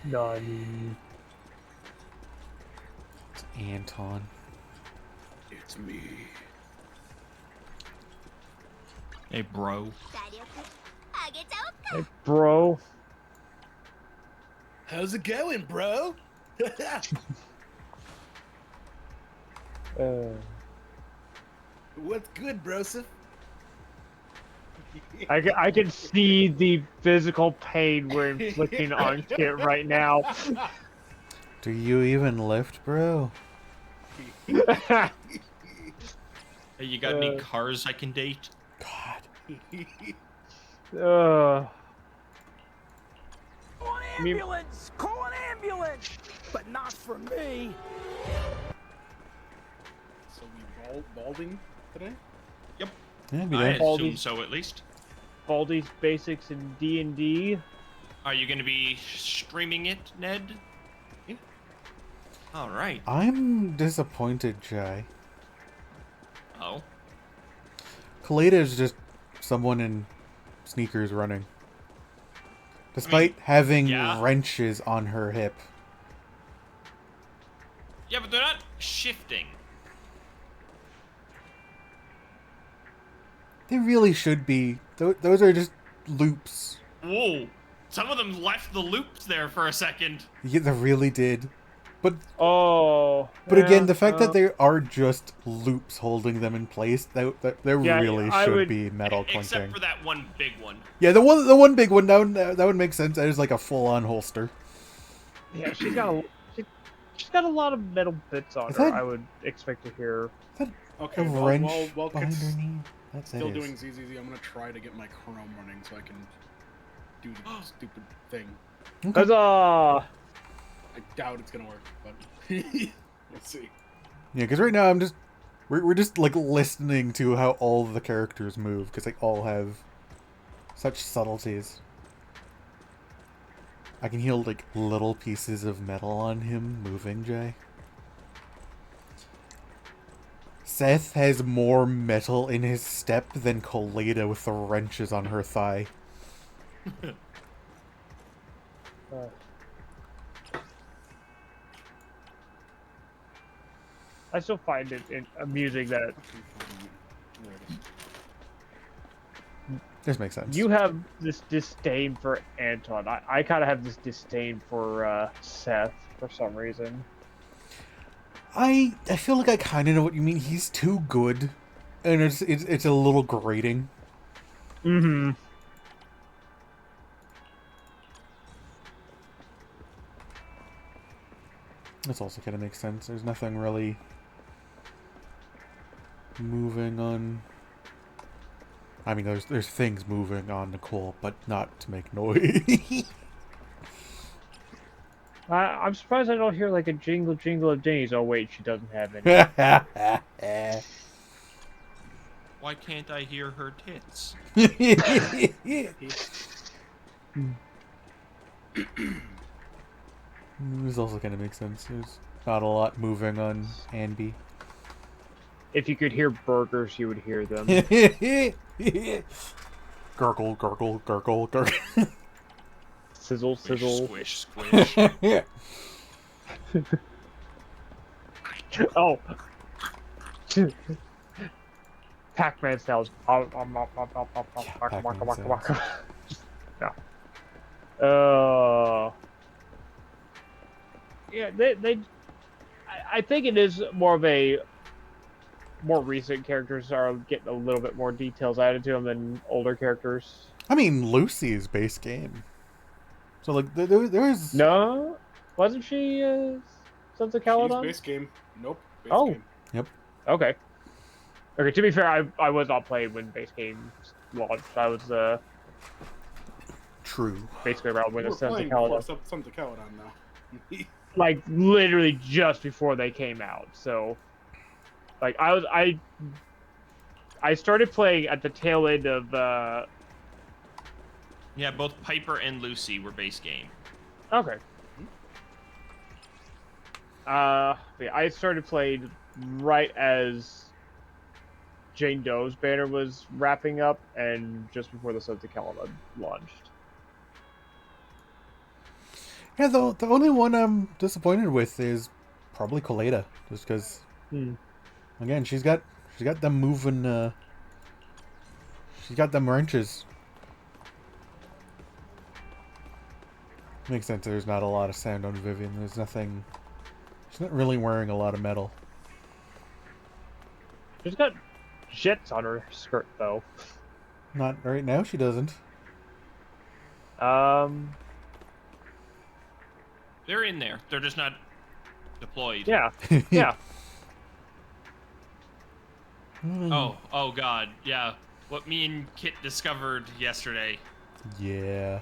Nani. It's Anton. It's me. Hey, bro. Hey, bro. How's it going, bro? What's good, broseph? I can see the physical pain we're inflicting on Kit right now. Do you even lift, bro? Hey, you got any cars I can date? God. Call an ambulance! Call an ambulance! But not for me. So we balding today? Yep. Yeah, be I done. assume Baldi's- so, at least. Baldi's Basics in D&D. Are you going to be streaming it, Ned? Yeah. All right. I'm disappointed, Jai. Oh. Kaleda is just someone in sneakers running. Despite having yeah. wrenches on her hip. Yeah, but they're not shifting. They really should be. Those are just loops. Whoa. Some of them left the loops there for a second. Yeah, they really did. But yeah, again, the fact that they are just loops holding them in place, there really should be metal clinking. Except for that one big one. Yeah, the one big one, that would make sense. That is like a full-on holster. Yeah, she's got a lot of metal bits on her. I would expect to hear. Okay, A while wrench Kit's behind her knee. That's still it doing is. ZZZ, I'm gonna try to get my Chrome running so I can do the stupid thing. Huzzah! I doubt it's gonna work, but we'll see. Yeah, because right now we're just like listening to how all the characters move because they all have such subtleties. I can hear like little pieces of metal on him moving, Jay. Seth has more metal in his step than Kaleda with the wrenches on her thigh. I still find it amusing that This makes sense. you have this disdain for Anton. I kind of have this disdain for Seth for some reason. I feel like I kind of know what you mean. He's too good, and it's a little grating. Mm-hmm. This also kind of makes sense. There's nothing really moving on. I mean, there's things moving on Nicole, but not to make noise. I'm surprised I don't hear like a jingle jingle of dinnies. Oh wait, she doesn't have any. Why can't I hear her tits? This also kind of makes sense. There's not a lot moving on Anby. If you could hear burgers, you would hear them. Gurgle, gurgle, gurgle, gurgle. Sizzle, sizzle. Squish, squish. Oh. Pac-Man sounds. Yeah, I think it is more of a more recent characters are getting a little bit more details added to them than older characters. I mean, Lucy's base game. So like there is no, wasn't she Sons of Caledon? Base game. Nope. Base game. Yep. Okay. Okay. To be fair, I was not playing when base game launched. I was true. Basically around when We're the Sons of playing Caledon. Sons of Caledon now. Like literally just before they came out. So, like I started playing at the tail end of. Yeah, both Piper and Lucy were base game. Okay. Yeah, I started playing right as Jane Doe's banner was wrapping up, and just before the Sons of Caledon launched. Yeah, the only one I'm disappointed with is probably Kaleda, just because. Again, she's got them moving. She's got them wrenches. Makes sense. There's not a lot of sound on Vivian. There's nothing. She's not really wearing a lot of metal. She's got jets on her skirt, though. Not right now. She doesn't. They're in there. They're just not deployed. Yeah. Yeah. Oh God. Yeah. What me and Kit discovered yesterday. Yeah.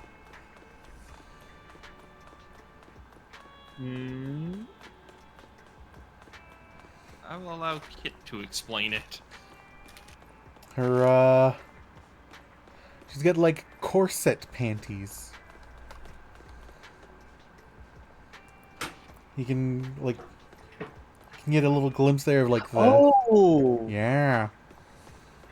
I will allow Kit to explain it. Her, she's got, like, corset panties. You can, like, get a little glimpse there of, like, the... Oh! Yeah.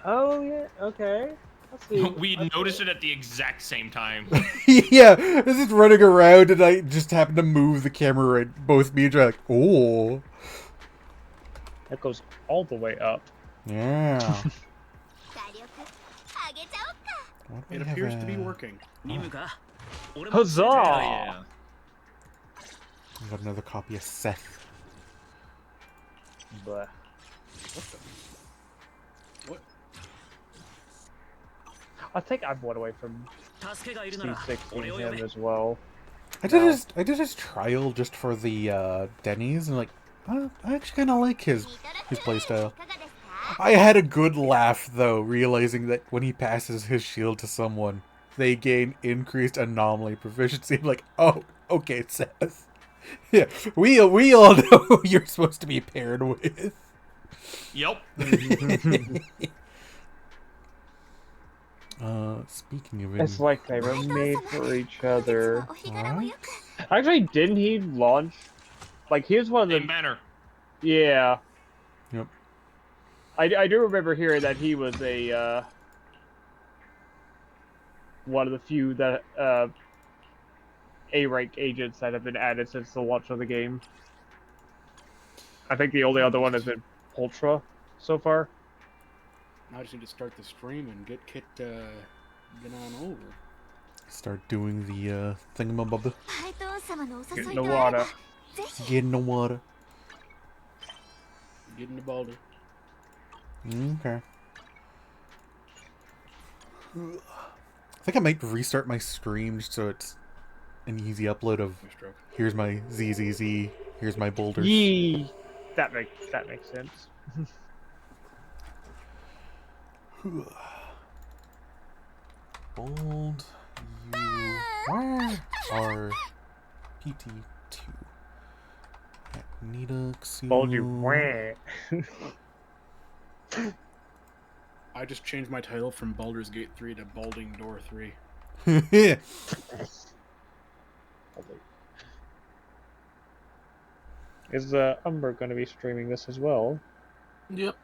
Oh, yeah, okay. Let's see. We noticed it at the exact same time. Yeah, I was just running around and I just happened to move the camera right. Both me and Dre are like, oh. That goes all the way up. Yeah. It appears to be working. Huzzah! Yeah. I got another copy of Seth. Blah. What? I think I'm one away from C6 and him as well. I did his trial just for the Denny's and like, I actually kind of like his playstyle. I had a good laugh though, realizing that when he passes his shield to someone, they gain increased anomaly proficiency. I'm like, oh, okay, Seth. Yeah, we all know who you're supposed to be paired with. Yep. Speaking of It's like they were made for each other. Right? Actually, didn't he launch? Like, he was one of the... Same banner. Yeah. Yep. I do remember hearing that he was a, one of the few that, A-rank agents that have been added since the launch of the game. I think the only other one has been Ultra so far. Now I just need to start the stream and get Kit, get on over. Start doing the thingamabobber. Get in the water. Get in the water. Get in the boulder. Okay. I think I might restart my stream just so it's an easy upload of here's my ZZZ, here's my boulders. Yee! That makes sense. Bold you where are PT2 Nita Bold you where? I just changed my title from Baldur's Gate 3 to Balding Door 3. Is Umber going to be streaming this as well? Yep.